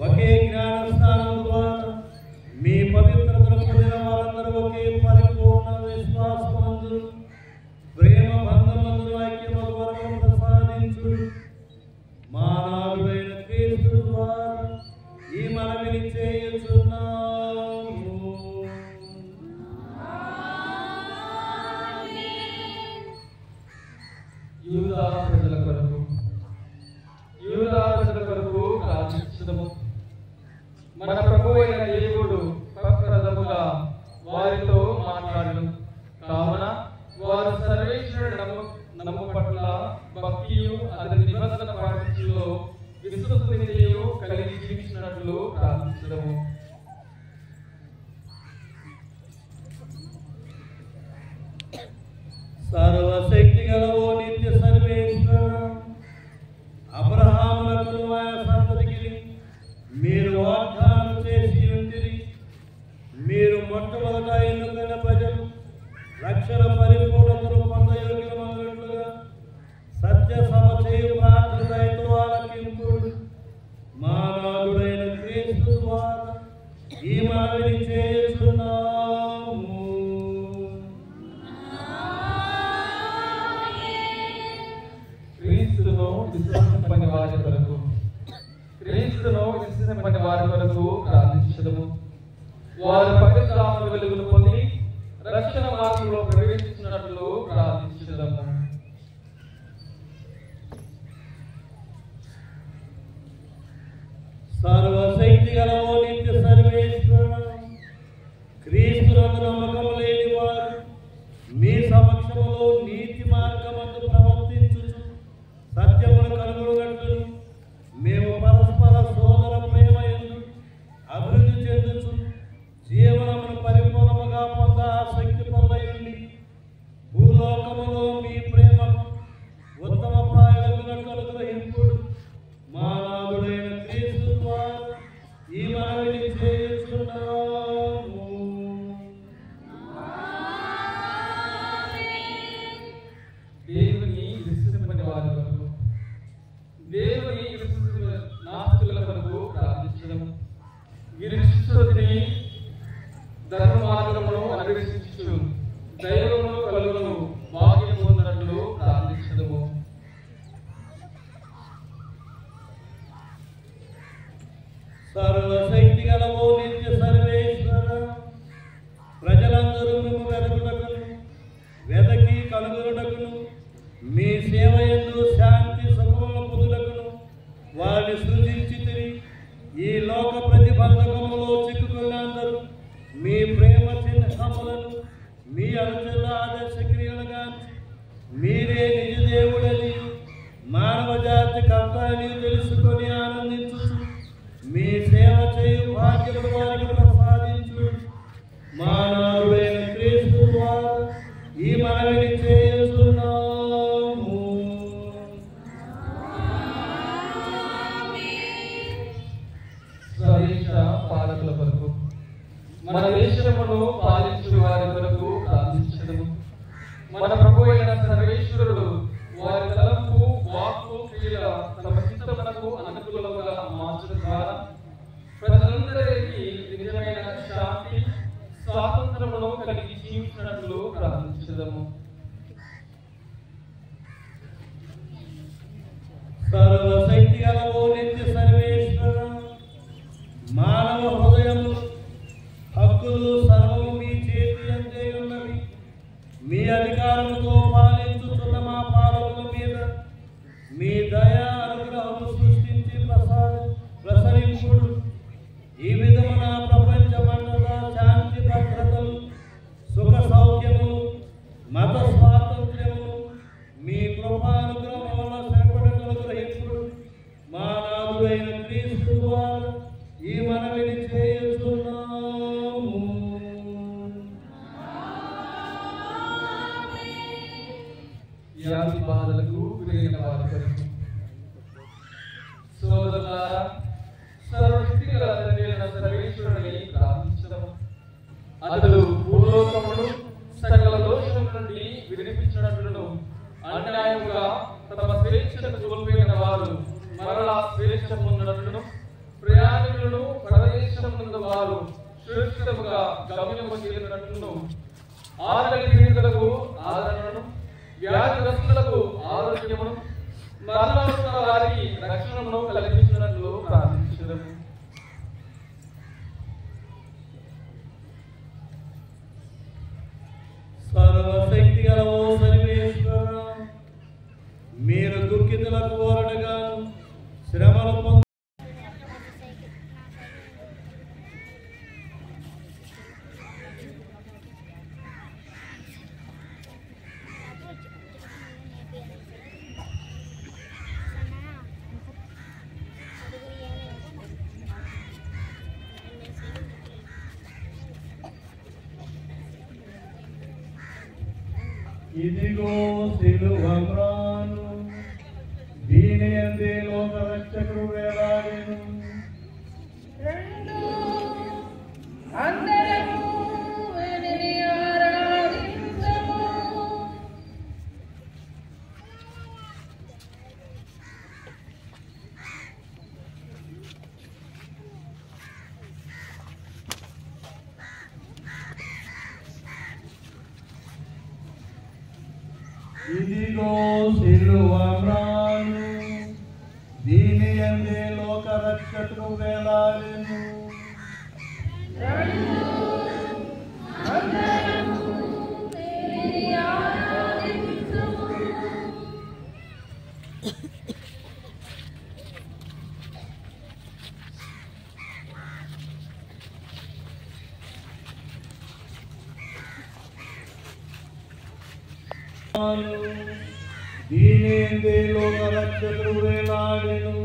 ఒకే జ్ఞానస్థానం ద్వారా మీ పవిత్రతను పొందిన వారందరూ ఒకే పరిపూర్ణ విశ్వాసమందు ప్రేమ బంధమందు ఐక్యమగు వరము ప్రసాదించుడు మా నాథుడైన క్రీస్తు ద్వారా ఈ మనవిని చేయుచున్నాము. యూదా ప్రజల కొరకు, యూదా ప్రజల కొరకు ప్రార్థించుదాము. మన ప్రభువు అయిన దేవుడు ప్రప్రదముగా వారితో మాట్లాడను కావున వారు సర్వేశ్వరుడు నమ్ము పట్ల భక్తియు అతని నిబంధన పాటించులో విశ్వసనీయతయు కలిగి జీవించినట్లు ప్రార్థించుదాము. సర్వశక్తి గల ఓ నిత్య సర్వేశ్వరుడా, అబ్రహాములకు ఆయన సంతతికి మీరు వాగ్దానం చేసి ఉంటిరి. మీరు మొట్టమొదట ఎన్నుకున్న ప్రజలు రక్షణ పరిపూర్ణతను పొందయోగ్యమైనట్లుగా సత్య సమ చేయు ప్రార్థనతో ఆలకింపుడు మా నాథుడైన క్రీస్తు ద్వారా ఈ మనవిని చేస్తున్నాము. క్రీస్తును విశ్వసింపని వారి కొరకు, క్రీస్తును విశ్వసింపని వారి కొరకు ప్రార్థించుదాము. వారు పవిత్రాత్మ వెలుగును పొంది రక్షణ మార్గంలో ప్రవేశించినట్లు ప్రార్థించుదాము. సర్వశక్తి గలవో నిత్య సర్వేశ్వర, క్రీస్తునందు నమ్మకం లేని వారు మీ సమక్షములో నీతి మార్గమందు ప్రవర్తించుచు సత్యమును కనుగొనట్లు మేము పరస్పర సోదర ప్రేమ యందు అభివృద్ధి చెందుచు జీవనమును పరిపూర్ణముగా పొంద ఆసక్తి పొందయండి. భూలోకములో మీ ప్రేమకు ఉత్తమ ప్రాయులకు అనుగ్రహింపుడు మా నాథుడైన క్రీస్తు ద్వారా ఈ మనవిని చేయుచున్నాము. దేవుని విశ్వసింపని వారి కొరకు, దేవుని విశ్వసించిన నాస్తికుల కొరకు ప్రార్థించడము, విరుచుని ధర్మ మార్గమును అన్వేషించు దైవమును కలుగును భాగ్యం పొందినట్లు ప్రార్థించడము. సర్వశక్తి గలవో నిత్య సర్వేశ్వర, ప్రజలందరూ మేము వెదకి కనుగొనుటకును మీ సేవ యందు శాంతి సుఖమును పొందుటకును వారిని సృజించితిరి. ఈ లోక ప్రతిబంధకములో చిక్కుకున్నందరూ మీ ప్రేమ చిహ్నములను మీ అనుచరుల ఆదర్శ క్రియలుగా మీరే నిజ దేవుడని మానవ జాతి కర్త అని తెలుసుకొని ఆనందించు మీ సేవ చేయు భాగ్యమును వారికి ప్రసాదించు. మా నాథుడైన క్రీస్తు ద్వారా ఈ మనవిని చేయుచున్నాము. స్వదేశ పాలకుల కొరకు, మన దేశమును పాలించు వారి కొరకు ప్రార్థించడము. మన ప్రభు అయిన సర్వేశ్వరుడు వారి తలంపు వాక్కు క్రియ తమ చిత్తమునకు అనుకూలముగా మార్చడం ద్వారా ప్రజలందరికీ నిజమైన శాంతి స్వాతంత్రమును కలిగి జీవించినట్లు ప్రార్థించడము. సర్వశక్తి గలవో నిత్య సర్వేశ్వర, మానవ హృదయము హక్కులు సర్వము మీ చేతి అందే ఉన్నవి. మీ అధికారముతో పాలించుతున్న మా పాలకుల మీద మీ దయా అనుగ్రహము సృష్టించి ప్రసరింపుడు. ఈ విధమున ప్రపంచమంతటా శాంతి భద్రతలు సుఖ సౌఖ్యములు మత స్వాతంత్ర్యములు మీ కృపానుగ్రహం వల్ల శ్రపడగలుగురహింపుడు. మా నాథుడైన క్రీస్తు ద్వారా ఈ మనవిని చేయుచున్నాము. వ్యాధి బాధలకు గురైన వారి కొరకు, సోదరులారా, సర్వశక్తి గల తండ్రి అయిన సర్వేశ్వరుని ప్రార్థించడం. అతడు భూలోకమును సకల దోషముల నుండి విడిపించినట్లును అన్యాయముగా తమ స్వేచ్ఛను కోల్పోయిన వారు మరలా స్వేచ్ఛ పొందినట్లును ప్రయాణికులను పరదేశమునందు వారు సురక్షితముగా గమ్యము చేరినట్లును ఆకలి పీడితులకు ఆదరణను, వ్యాధిగ్రస్తులకు ఆరోగ్యమును, మరణమున్న వారికి రక్షణను కల్పించినట్లు ప్రార్థించడము. సర్వశక్తి గలవో సర్వేశ్వర, మీరు దుఃఖితులకు ఓరడగా శ్రమలు పొంది ఇదిగో సిలువమ్రాను, దీని యందే లోక రక్షకుడు వేలాడెను. ఇదిగో సిలువమ్రాను, దీని యందే లోక రక్షకుడు వేలాడెను. దీనేందే లోక రక్షకుడు వేలాడెను.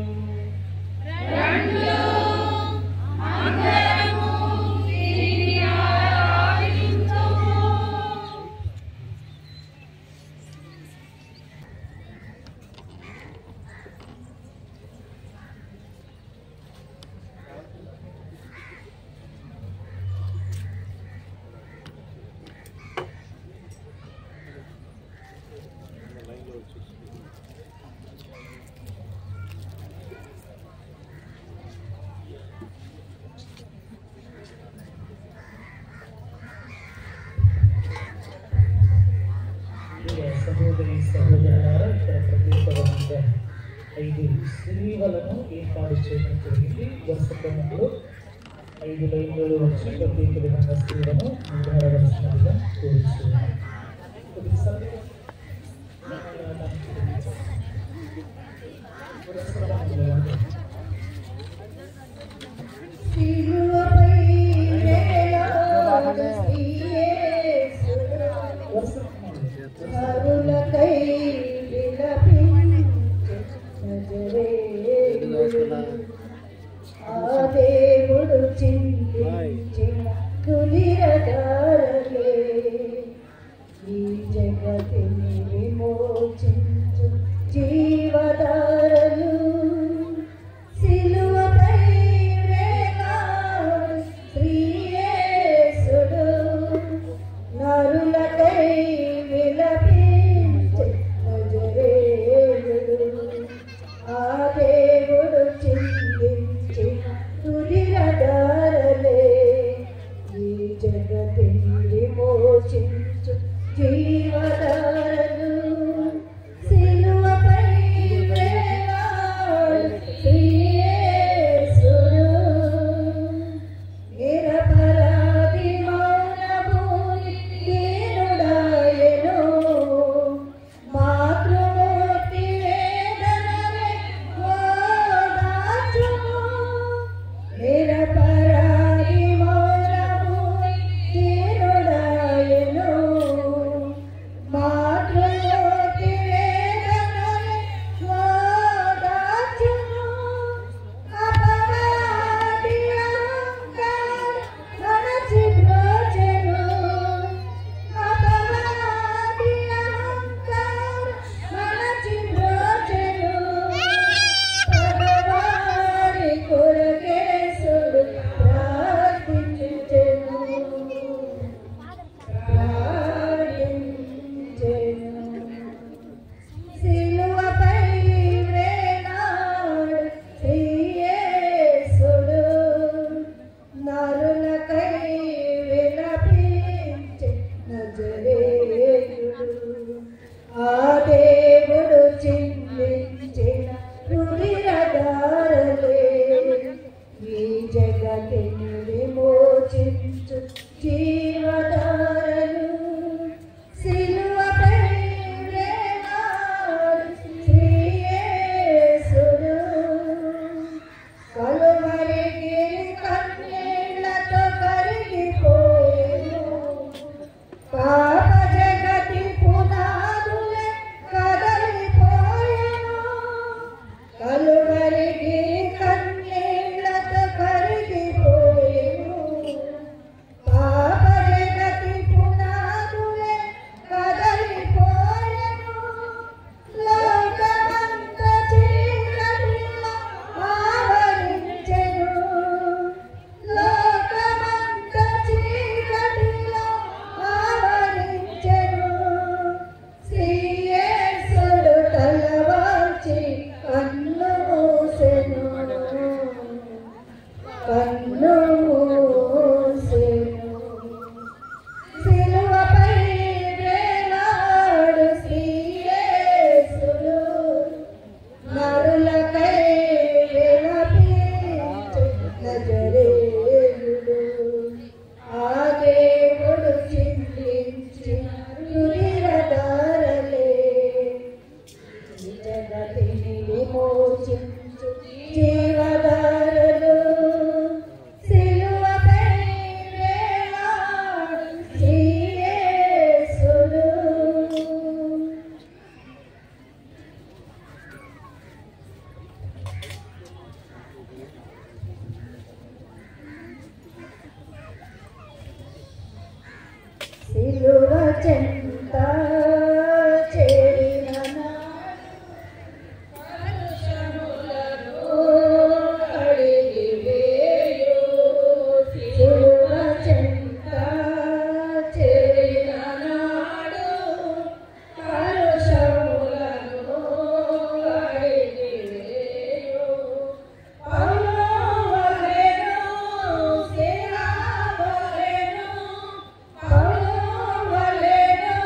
సహోదరి సహోదరులారా, ఇక్కడ ప్రత్యేకంగా 5 సిలువలను ఏర్పాటు చేయడం జరిగింది. వరుస క్రమంలో 5 లైన్లలో వచ్చి ప్రత్యేక విధంగా సిలువను నిర్ధారవలసినదిగా కోరుతున్నాను. దేవుడు చిందించిన తులిరదారలే ఈ జగతిని విమోచించు జీవదారలు సిలువపై వేలాడు శ్రీయేసుడు నరులకై విలపించే నజరేయుడు ఆ దేవుడు చిందించిన తులిరదారలే ఈ జగతిని విమోచించు జీవదారలు చెంత చేరిన అడిగివేయో శిలువ చెంత చేరిన నాడు హర్షములను అడిగివేయో పౌలవలెను శిలావలెను పౌలవలెను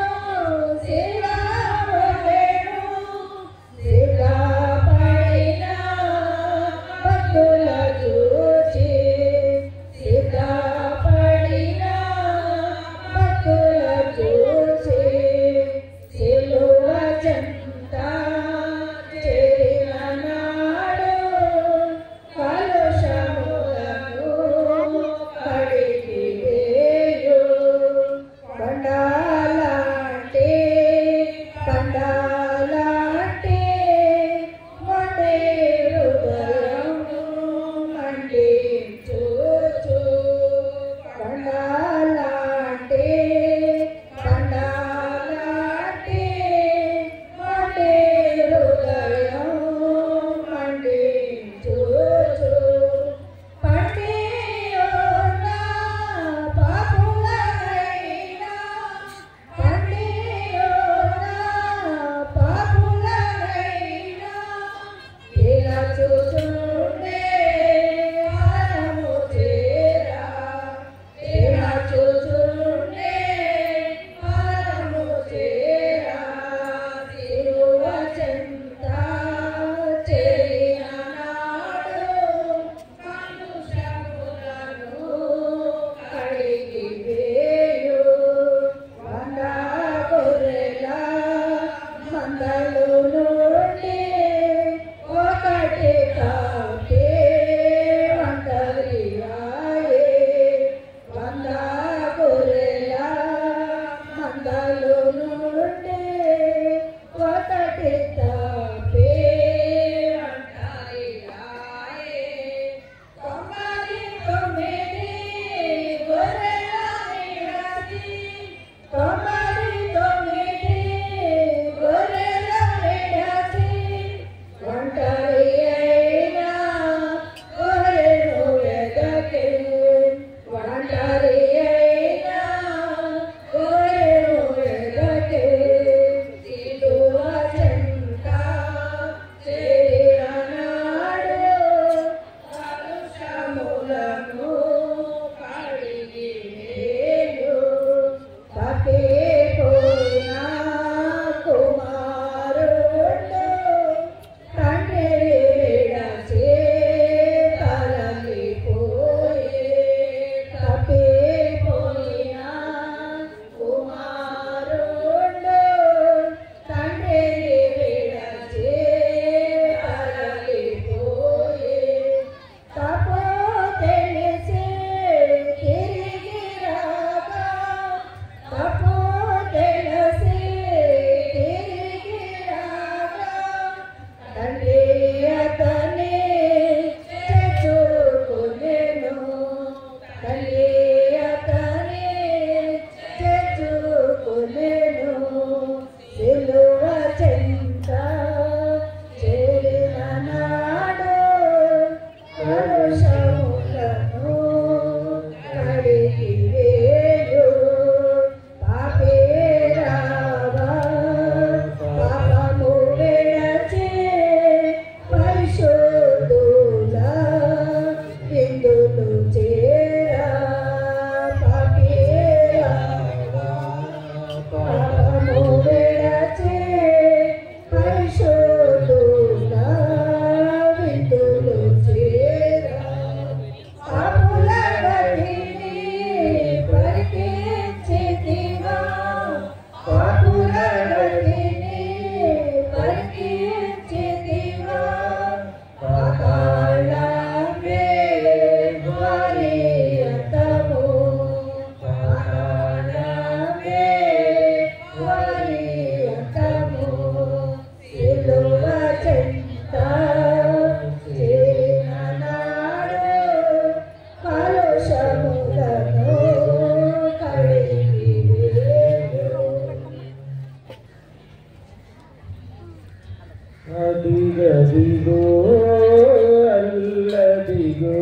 అదిగో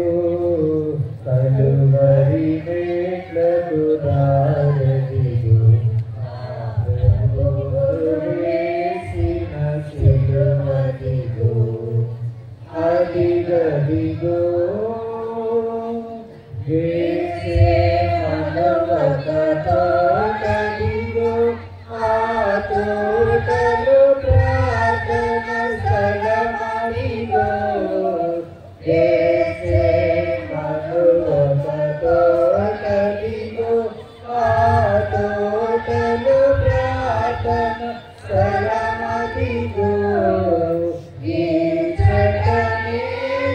కలువరి మెట్లకు దారదిగో వేసిన శిలువదిగో అదిగదిగో వేసే మనవకతో కదిగో ఆ తోటలో ప్రార్థన స్థలమదిగో వేసే మనవకతో కదిగో ఆ తోటలో ప్రార్థన స్థలమదిగో ఈ జగనే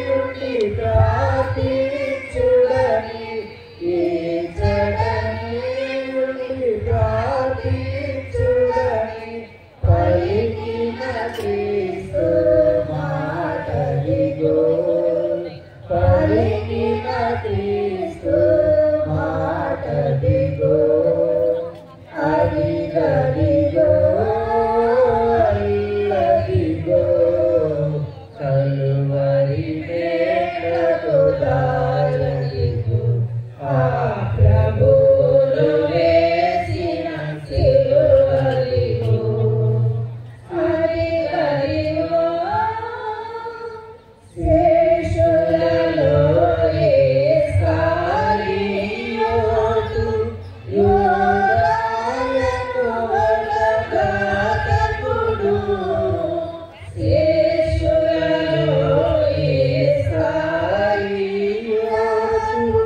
నుండి ప్రార్థించుడని ఈ జగనే నుండి ప్రార్థించుడని పలికిన క్రీస్తు మాటదిగో పలికిన క్రీస్తు మాటదిగో అదిగదిగో అదిగో కలువరి మెట్లకు దారదిగో ఆ ప్రభువులు వేసిన శిలువదిగో అదిగదిగో శేషులలో యేస్కారియోతు యూదాయను వలగాతకుడు శేషులలో యేస్కారియోతు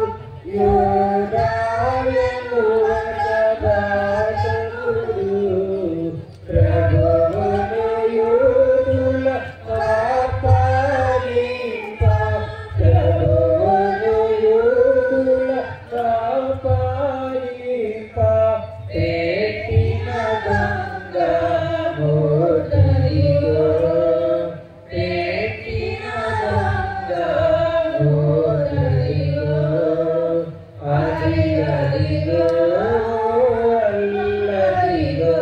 యూదాయను వలగాతకుడు ప్రభువును యూదుల కాపాడింప ప్రభువును యూదుల కాపాడింప పెట్టిన దొంగ మోటదిగో పెట్టిన దొంగ మోటదిగో అదిగదిగో అల్లదిగో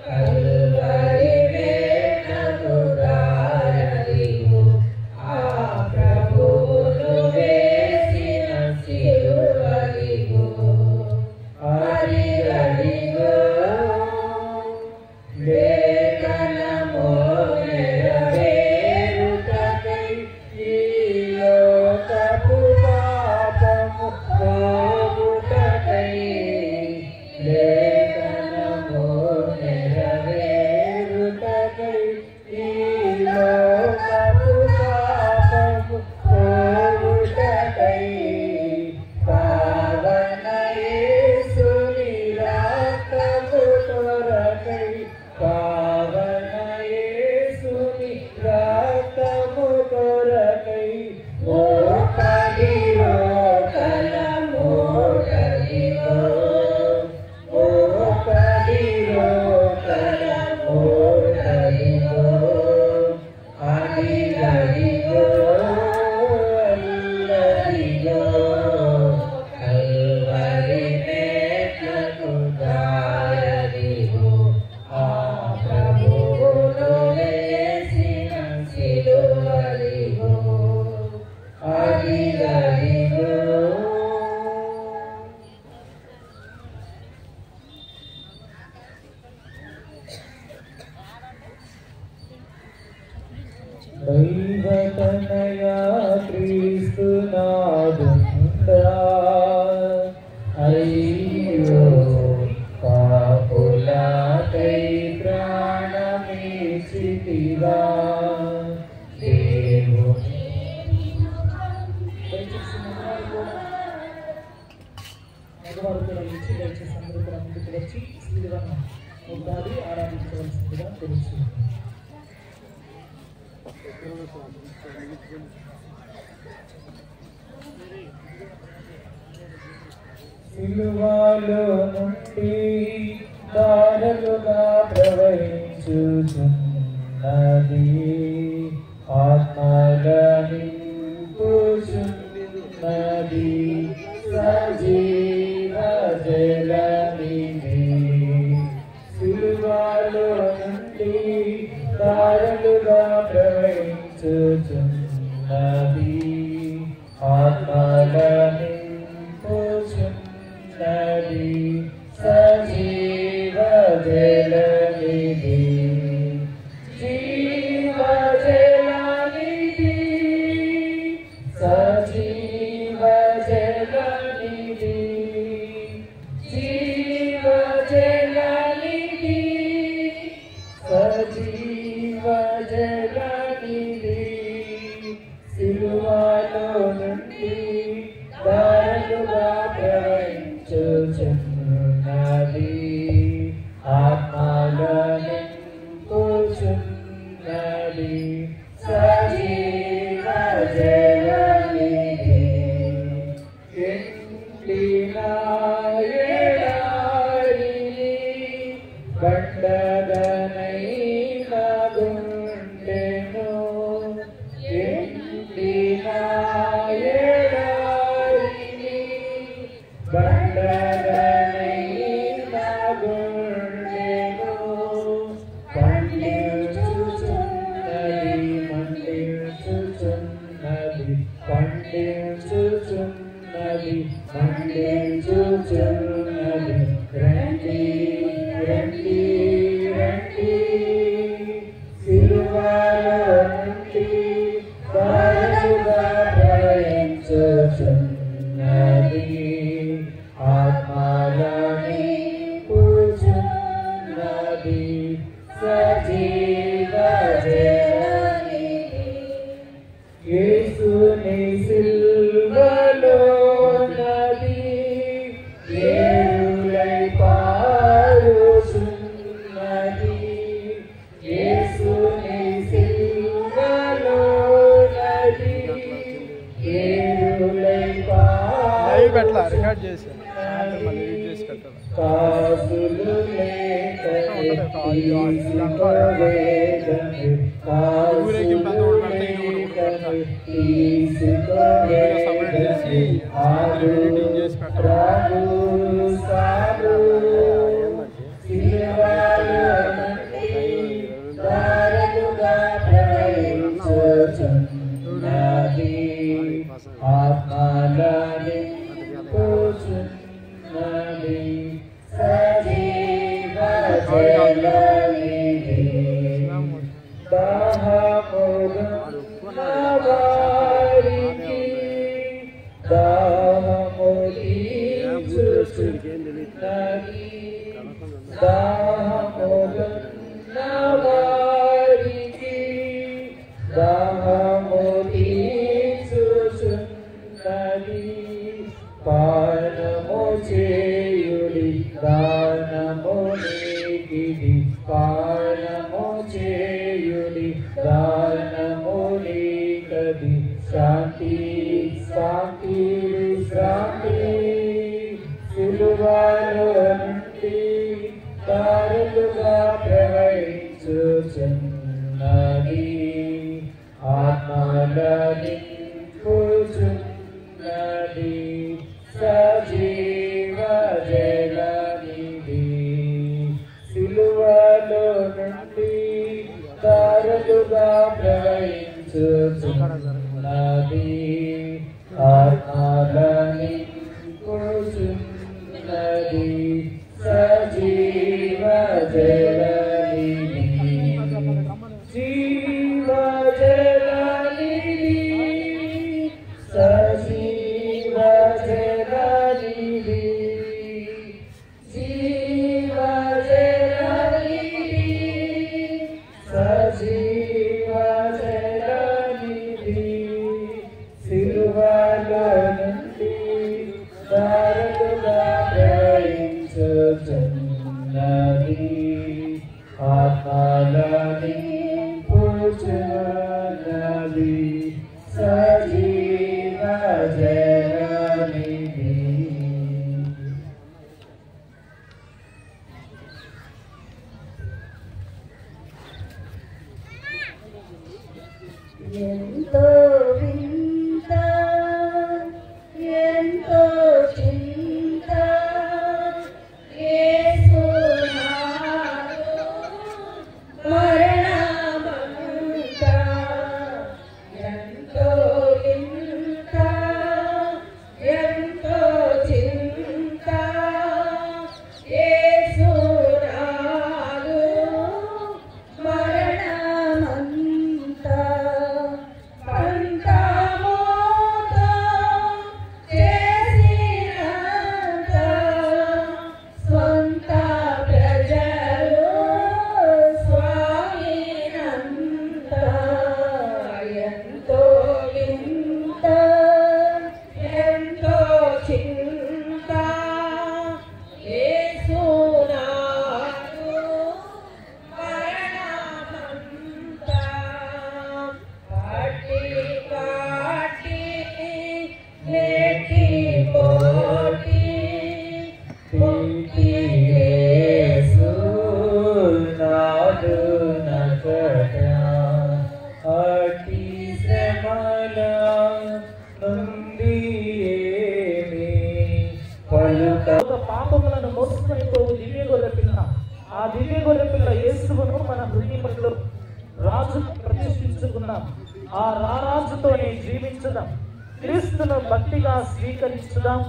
కలువరి మెట్లకు దారదిగో ఆ ప్రభువులు వేసిన శిలువదిగో అదిగదిగో లేఖనము నెరవేరుటకై ఈ లోకపు పాపము పోవుటకై లేఖనము నెరవేరుటకై ఈ లోకపు పాపము పోవుటకై పావన యేసుని రక్తము కొరకై పావన యేసుని రక్తము కొరకై మోపడిరో కలమోటదిగో మోపడిరో కలమోటదిగో అదిగదిగో అల్లదిగో కలువరి మెట్లకు దారదిగో ఆ ప్రభువులు వేసిన శిలువదిగో అదిగదిగో దైవతనయా క్రీస్తునాదుండా అయ్యో పాపులకై ప్రాణమిచ్చితివా దేవుని మగవారు కూడా ఇచ్చి దయచేసి అందరూ కూడా ముందుకు వచ్చి శ్రీలను ఉండాలి ఆరాధించవలసిందిగా తెలుసు సిలువలో నుండి దారులుగా ప్రవహించుచున్నది ఆత్మల నింపుచున్నది సజీవ జలనిధి సిలువలో నుండి దారులుగా ప్రవహించుచున్నది ఆత్మలని పోషున్నది సజీవ జలనిధి జీవ జలనిధి సజీవ జలనిధి జీవ జలనిధి సజీవ జలనిధి సిలువలో నుండి దారులుగా ప్రవహించుచున్నది ఆత్మలని కూర్చున్నది సజీవ జలనిధి ఎండిన ఎడారిని బండగనైన గుండెను ఎండిన ఎడారిని బండగనైన గుండెను పండించుచున్నది మండించుచున్నది పండించుచున్నది మండించుచున్నది రండి రండి రండి సిలువలో నుండి దారులుగా ప్రవహించుచున్నది ఆత్మలని పూజున్నది సజీవ జలనిధి యేసుని సిలువలో నది ఏరులై పారుచున్నది యేసుని సిలువలో నది ఏరులై కాసులు లేక ఆత్మలని కూర్చున్నది సజీవ జలనిధి దాహములున్న వారికి దాహము తీర్చుచున్నది దాహములున్న వారికి దాహము తీర్చుచున్నది పానము చేయుడి దానము నీకిది పానము చేయుడి దానము నీకది శాంతి శాంతి శాంతి సిలువలో నుండి దారులుగా ప్రవహించుచున్నది ఆత్మలని పూజున్నది సజీవ జలనిధి సిలువలో నుండి దారులుగా ప్రవహించుచున్నది ఆత్మలని పూజున్నది సజీవ జలనిధి జీవ జలనిధి సజీవ జలనిధి జీవ జలనిధి సజీవ జలనిధి సిలువలో నుండి దారులుగా ప్రవహించుచున్నది ఆత్మలని పూజున్నది సజీవ జలనిధి ఎంతో వింత ఎంతో చింత యేసు నాలో మరణమంత ఎంతో వింత పాపములను మోసుకొని పోవు దివ్య గొర్రె పిల్ల, ఆ దివ్య గొర్రె పిల్ల యేసువును మన హృదయంలో రాజు ప్రతిష్ఠించుకున్నాం. ఆ రారాజుతోనే జీవించుదాం. క్రీస్తును భక్తిగా స్వీకరించుదాం.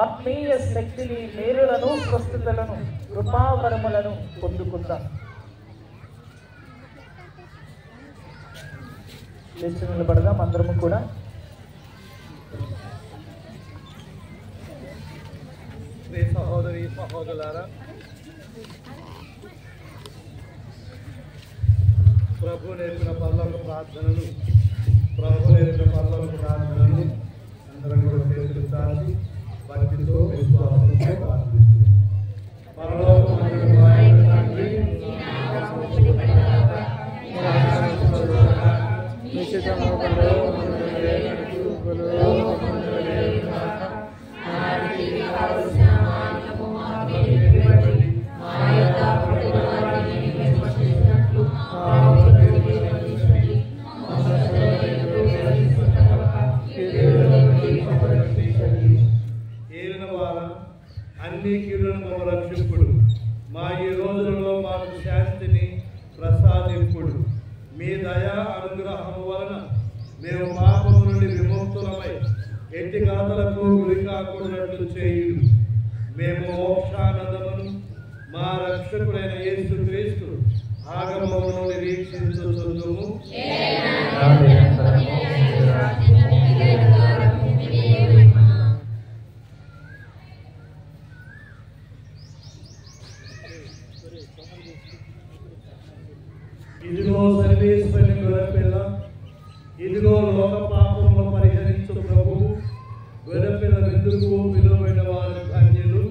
ఆత్మీయ శక్తిని, మేలులను, స్వస్థతలను, కృపావరములను పొందుకుందాం. లేచి నిలబడదాం అందరము కూడా. సహోదరి సహోదరులారా, ప్రభు నేర్పిన పర్లోక ప్రార్థనలు అందరం కూడా చేతులుతారు. భక్తితో విశ్వాసంతో ప్రార్థిస్తుంది. పరలోకమందున్న మా యొక్క తండ్రి, అన్ని కీడులను రక్షింపుడు, మా ఈ రోజులలో మాకు శాంతిని ప్రసాదింపుడు. మీ దయా అనుగ్రహము వలన మేము పాపము నుండి విముక్తులమై ఎట్టి గాథలకు గురి కాకున్నట్లు చేయుడు. మేము మోక్షానందమును మా రక్షకుడైన యేసు క్రీస్తు ఆగమమును నిరీక్షించుచుందుము. ఇదిగో సర్వేశ్వరుని గొర్రెపిల్ల, ఇదిగో లోక పాపములను పరిహరించు ప్రభువు. గొర్రెపిల్ల విందుకు విలువైన వారు ధన్యులు.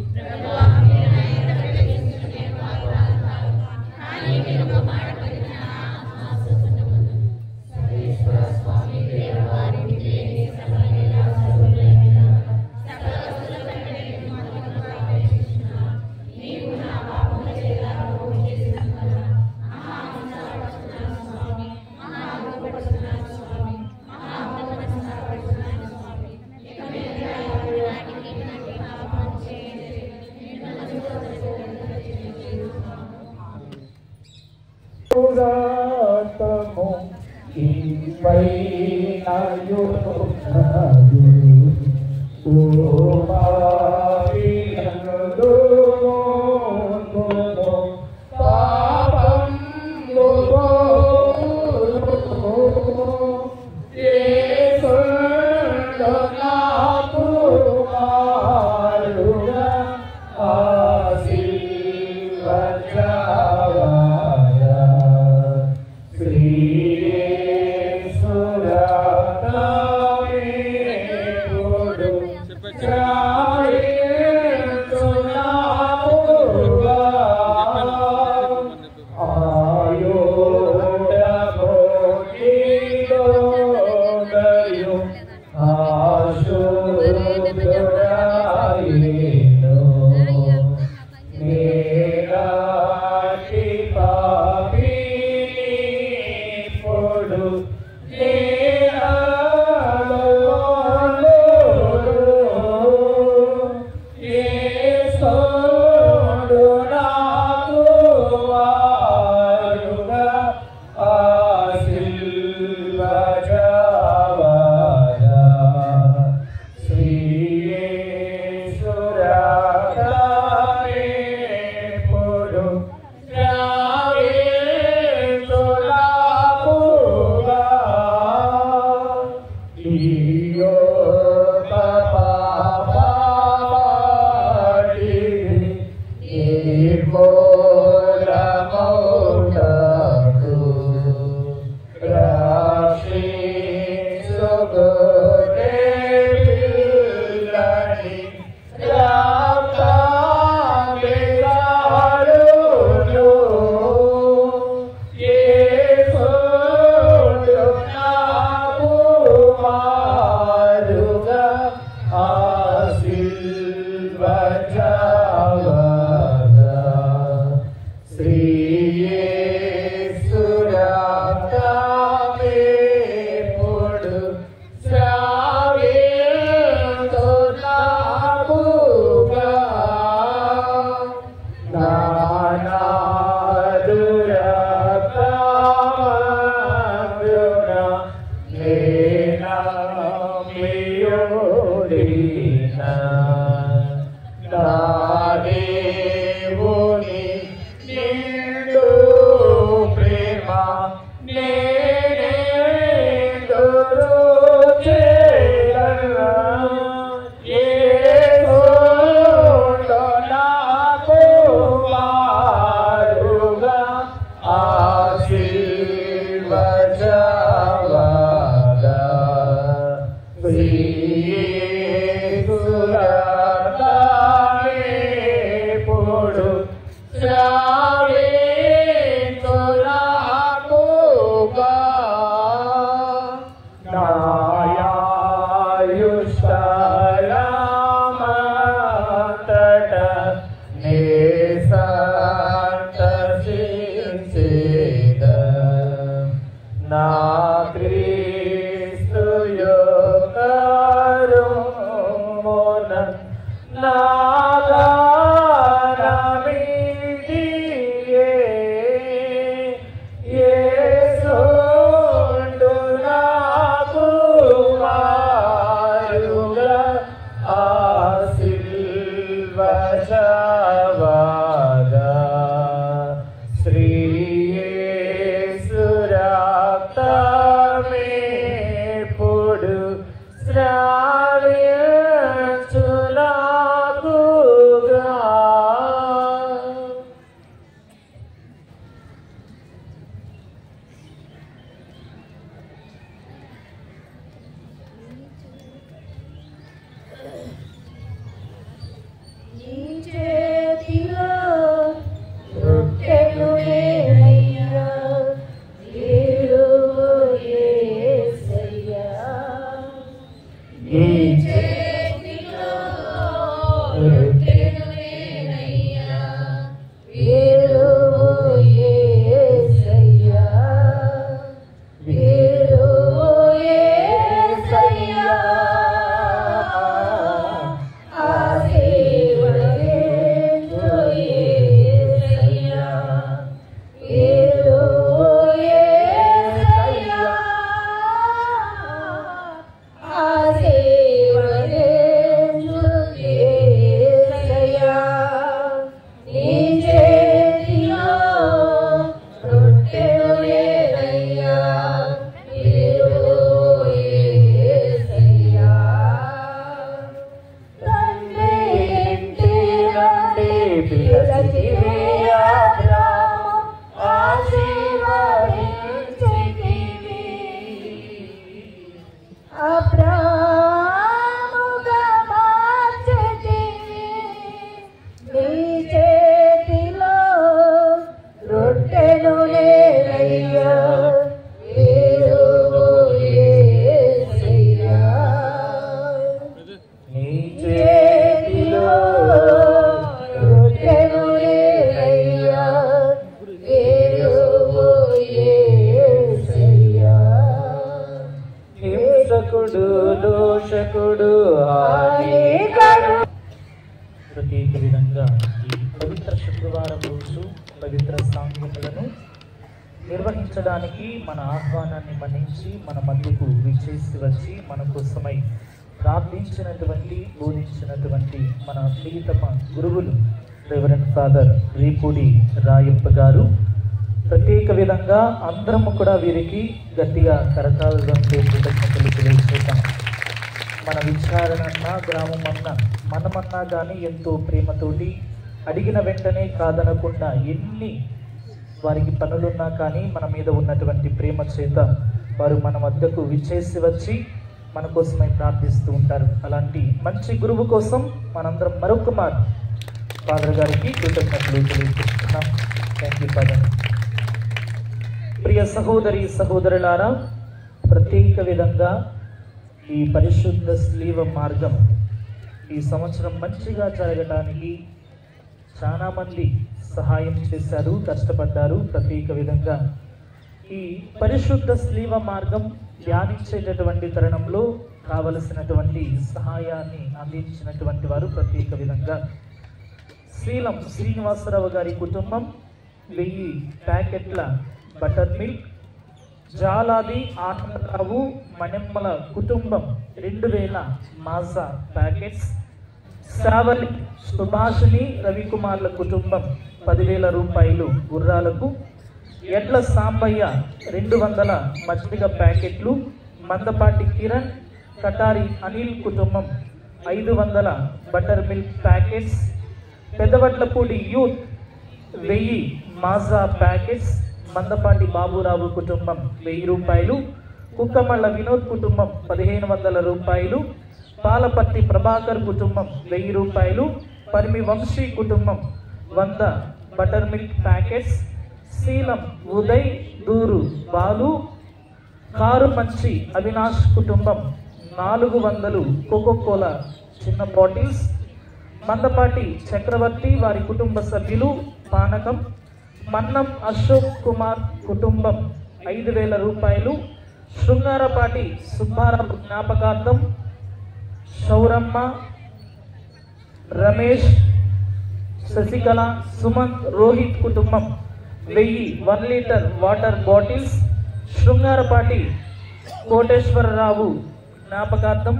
దేవుని నిండు ప్రేమ నేనెందురు చేరగా యేసుతో నాకు వారుగా ఆశీర్వచవగా ఇప్పుడు శ్రావితులాకుగా నాయాయుష్కరమంతట నే సంతసించేద నా క్రీస్తు యొక్క కరుణ నాగానమిదియే యేసుండు నాకు వారుగా ఆశీర్వచవగా శ్రీ యేసు రక్తమేపుడు శ్రావించులాగుగా నీ చేతిలో రొట్టెలు ఏనయ్యా, ఏడు యేసయ్యా. నీ చేతిలో రొట్టెలు ఏనయ్యా, ఏడు యేసయ్యా, ఏడు యేసయ్యా. దోషకుడు ప్రత్యేక విధంగా ఈ పవిత్ర శుక్రవారం రోజు పవిత్ర సాంఘికలను నిర్వహించడానికి మన ఆహ్వానాన్ని మన్నించి మన మధ్యకు విచ్చేసి వచ్చి మన కోసమై ప్రార్థించినటువంటి బోధించినటువంటి మన ప్రియతమ గురువులు రెవరెండ్ ఫాదర్ రీపూడి రాయప్ప గారు ప్రత్యేక విధంగా అందరం కూడా వీరికి గట్టిగా కరతాళంతో కృతజ్ఞతలు తెలియజేద్దాం. మన విచారణన్నా గ్రామం అన్నా మనమన్నా కానీ ఎంతో ప్రేమతోటి అడిగిన వెంటనే కాదనకుండా ఎన్ని వారికి పనులున్నా కానీ మన మీద ఉన్నటువంటి ప్రేమ చేత వారు మన వద్దకు విచ్చేసి వచ్చి మన కోసమై ప్రార్థిస్తూ ఉంటారు. అలాంటి మంచి గురువు కోసం మనందరం మరొక మారు ఫాదర్ గారికి కృతజ్ఞతలు తెలియజేస్తున్నాం. Thank you father. ప్రియ సహోదరి సహోదరులారా, ప్రత్యేక విధంగా ఈ పరిశుద్ధ స్లీవ మార్గం ఈ సంవత్సరం మంచిగా జరగడానికి చాలామంది సహాయం చేశారు, కష్టపడ్డారు. ప్రత్యేక విధంగా ఈ పరిశుద్ధ స్లీవ మార్గం ధ్యానించేటటువంటి తరుణంలో కావలసినటువంటి సహాయాన్ని అందించినటువంటి వారు ప్రత్యేక విధంగా శ్రీలం శ్రీనివాసరావు గారి కుటుంబం 1000 ప్యాకెట్ల బటర్ మిల్క్, జాలాది ఆనందరావు మణిమ్మల కుటుంబం 2000 మాజా ప్యాకెట్స్. శ్రావళి సుభాషిణి రవికుమార్ల కుటుంబం 10,000 రూపాయలు గుర్రాలకు. ఎడ్ల సాంబయ్య 200 మజ్జిగ ప్యాకెట్లు. మందపాటి కిరణ్ కటారి అనిల్ కుటుంబం 500 butter milk packets. Peddavadlapudi youth 1000 Maaza packets. మందపాటి బాబురావు కుటుంబం 1000 రూపాయలు. కుక్కమళ్ళ వినోద్ కుటుంబం 1500 రూపాయలు. పాలపర్తి ప్రభాకర్ కుటుంబం 1000 రూపాయలు. పరిమి వంశీ కుటుంబం 100 బటర్ మిల్క్ ప్యాకెట్స్. శీలం ఉదయ్ దూరు బాలు కారు మంచి అవినాష్ కుటుంబం 400 కోకోకోలా చిన్న బాటిల్స్. మందపాటి చక్రవర్తి వారి కుటుంబ సభ్యులు పానకం. మన్నం అశోక్ కుమార్ కుటుంబం 5,000 రూపాయలు. శృంగారపాటి సుబ్బారావు జ్ఞాపకార్థం శౌరమ్మ రమేష్ శశికళ సుమంత్ రోహిత్ కుటుంబం 1000 1 litre water bottles. Srungarapati Koteswararao జ్ఞాపకార్థం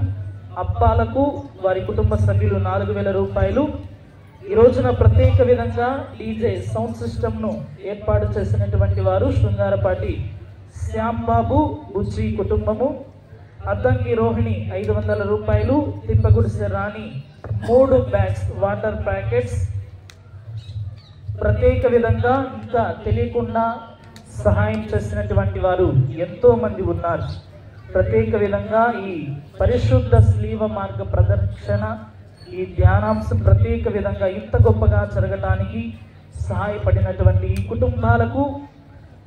అప్పాలకు వారి కుటుంబ సభ్యులు 4,000 రూపాయలు. ఈ రోజున ప్రత్యేక విధంగా డీజే సౌండ్ సిస్టమ్ను ఏర్పాటు చేసినటువంటి వారు శృంగారపాటి శ్యాంబాబు బుజ్జి కుటుంబము. అద్దంకి రోహిణి 500 రూపాయలు. తిప్పగుడిసె రాణి 3 బ్యాగ్స్ వాటర్ ప్యాకెట్స్. ప్రత్యేక విధంగా ఇంకా తెలియకుండా సహాయం చేసినటువంటి వారు ఎంతో మంది ఉన్నారు. ప్రత్యేక విధంగా ఈ పరిశుద్ధ స్లీవ మార్గ ప్రదర్శన ఈ ధ్యానాంశం ప్రత్యేక విధంగా ఇంత గొప్పగా జరగటానికి సహాయపడినటువంటి ఈ కుటుంబాలకు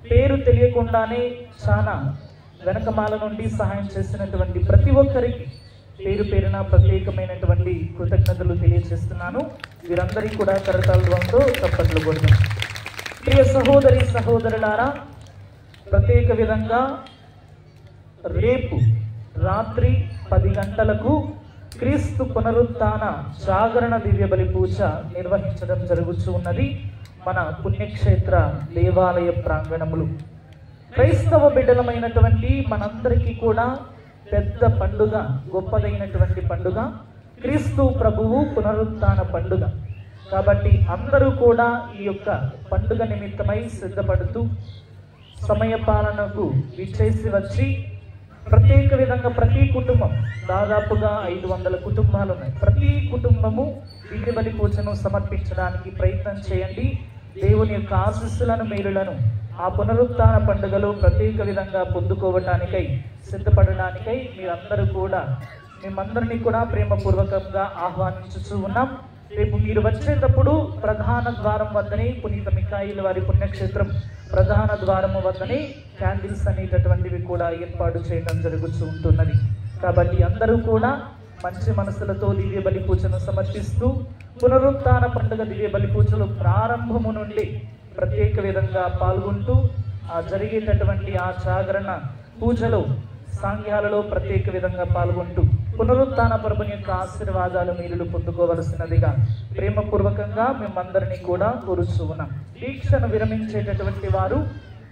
పేరు తెలియకుండానే చాలా వెనకమాల నుండి సహాయం చేసినటువంటి ప్రతి ఒక్కరికి పేరు పేరున ప్రత్యేకమైనటువంటి కృతజ్ఞతలు తెలియజేస్తున్నాను. వీరందరికీ కూడా కరతాళంతో చప్పట్లు కొడతాం. ప్రియ సహోదరి సహోదరులారా, ప్రత్యేక విధంగా రేపు రాత్రి 10 గంటలకు క్రీస్తు పునరుత్థాన జాగరణ దివ్య బలి పూజ నిర్వహించడం జరుగుతూ ఉన్నది మన పుణ్యక్షేత్ర దేవాలయ ప్రాంగణములు. క్రైస్తవ బిడ్డలమైనటువంటి మనందరికీ కూడా పెద్ద పండుగ, గొప్పదైనటువంటి పండుగ క్రీస్తు ప్రభువు పునరుత్థాన పండుగ. కాబట్టి అందరూ కూడా ఈ యొక్క పండుగ నిమిత్తమై సిద్ధపడుతూ సమయపాలనకు విచ్చేసి వచ్చి ప్రత్యేక విధంగా ప్రతి కుటుంబం దాదాపుగా 500 కుటుంబాలు ఉన్నాయి. ప్రతి కుటుంబము దివ్య బలి పూజను సమర్పించడానికి ప్రయత్నం చేయండి. దేవుని యొక్క ఆశీస్సులను మేలులను ఆ పునరుత్థాన పండుగలో ప్రత్యేక విధంగా పొందుకోవటానికై సిద్ధపడడానికై మీరందరూ కూడా మేమందరినీ కూడా ప్రేమపూర్వకంగా ఆహ్వానించుతూ ఉన్నాం. రేపు మీరు వచ్చేటప్పుడు ప్రధాన ద్వారం వద్దనే పునీత మిఖాయిల్ వారి పుణ్యక్షేత్రం ప్రధాన ద్వారము వద్దనే క్యాండిల్స్ అనేటటువంటివి కూడా ఏర్పాటు చేయడం జరుగుతూ ఉంటున్నది. కాబట్టి అందరూ కూడా మంచి మనసులతో దివ్య బలి పూజను సమర్పిస్తూ పునరుత్థాన పండుగ దివ్య బలి పూజలు ప్రారంభము నుండి ప్రత్యేక విధంగా పాల్గొంటూ ఆ జరిగేటటువంటి ఆ జాగరణ పూజలో సాంఘ్యాలలో ప్రత్యేక విధంగా పాల్గొంటూ పునరుత్థాన ప్రభుని యొక్క ఆశీర్వాదాలు మీరు పొందుకోవలసినదిగా ప్రేమపూర్వకంగా మేమందరినీ కూడా కోరుచూ ఉన్నాం. దీక్షను విరమించేటటువంటి వారు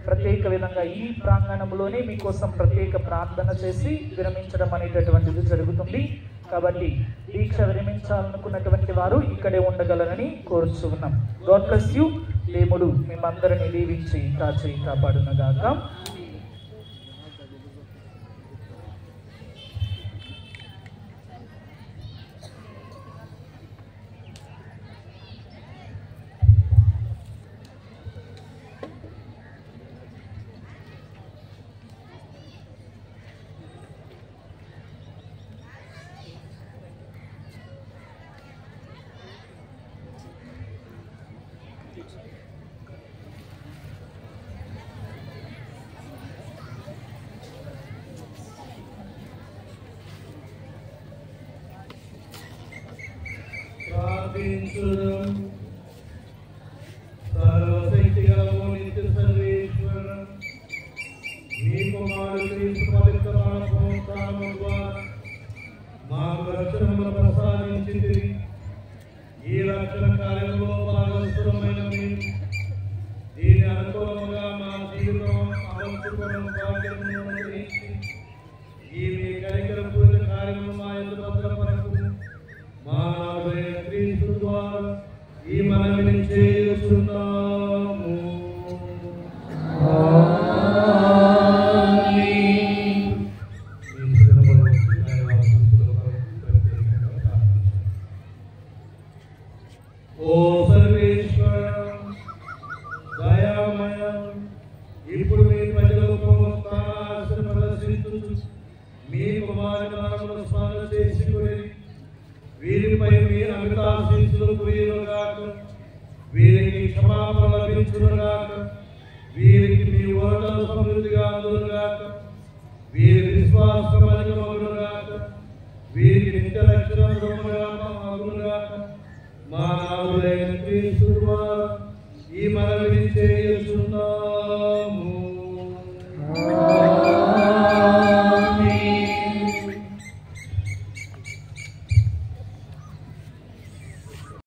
ప్రత్యేక విధంగా ఈ ప్రాంగణంలోనే మీకోసం ప్రత్యేక ప్రార్థన చేసి విరమించడం అనేటటువంటిది జరుగుతుంది. కాబట్టి దీక్ష విరమించాలనుకున్నటువంటి వారు ఇక్కడే ఉండగలరని కోరుచూ ఉన్నాం. God bless you. దేవుడు మేమందరినీ దీవించి కాచి కాపాడునగాక. సర్వశక్తిగలము నిత్య సర్వేశ్వరం మీ కుమారుడు క్రీస్తు పవిత్రమైన పునరుత్థానము ద్వారా మాకు రక్షణను ప్రసాదించింది. ఈ రక్షణ కార్యంలో భాగస్వాములమైన మేము దీని అనుకూలంగా మా జీవితం అమలు పట్టుకోవడం భాగ్యమును అనుగ్రహించి ఈ మీ కనికర పూజ కార్యము మా యందు భద్రపరకు మా నాథుడైన క్రీస్తు ద్వారా ఈ మనవిని చేయుచున్నాము. ఓ సర్వేశ్వర దయామయ, ఇప్పుడు మీ ప్రజలకు ప్రదర్శించు మీ కుమారుని మరణమును స్మరణ చేసుకుని వీరిపై మీ అమితాశీస్సులు కురియునుగాక, వీరికి క్షమాపణ లభించునుగాక, వీరికి మీ ఓటలు సమృద్ధిగా అందునుగాక, వీరి విశ్వాసం అధికమగునుగాక, వీరికి నిత్య రక్షణ మగునుగాక. మా నాథుడైన క్రీస్తు ద్వారా ఈ మనవిని చేయుచున్నాము.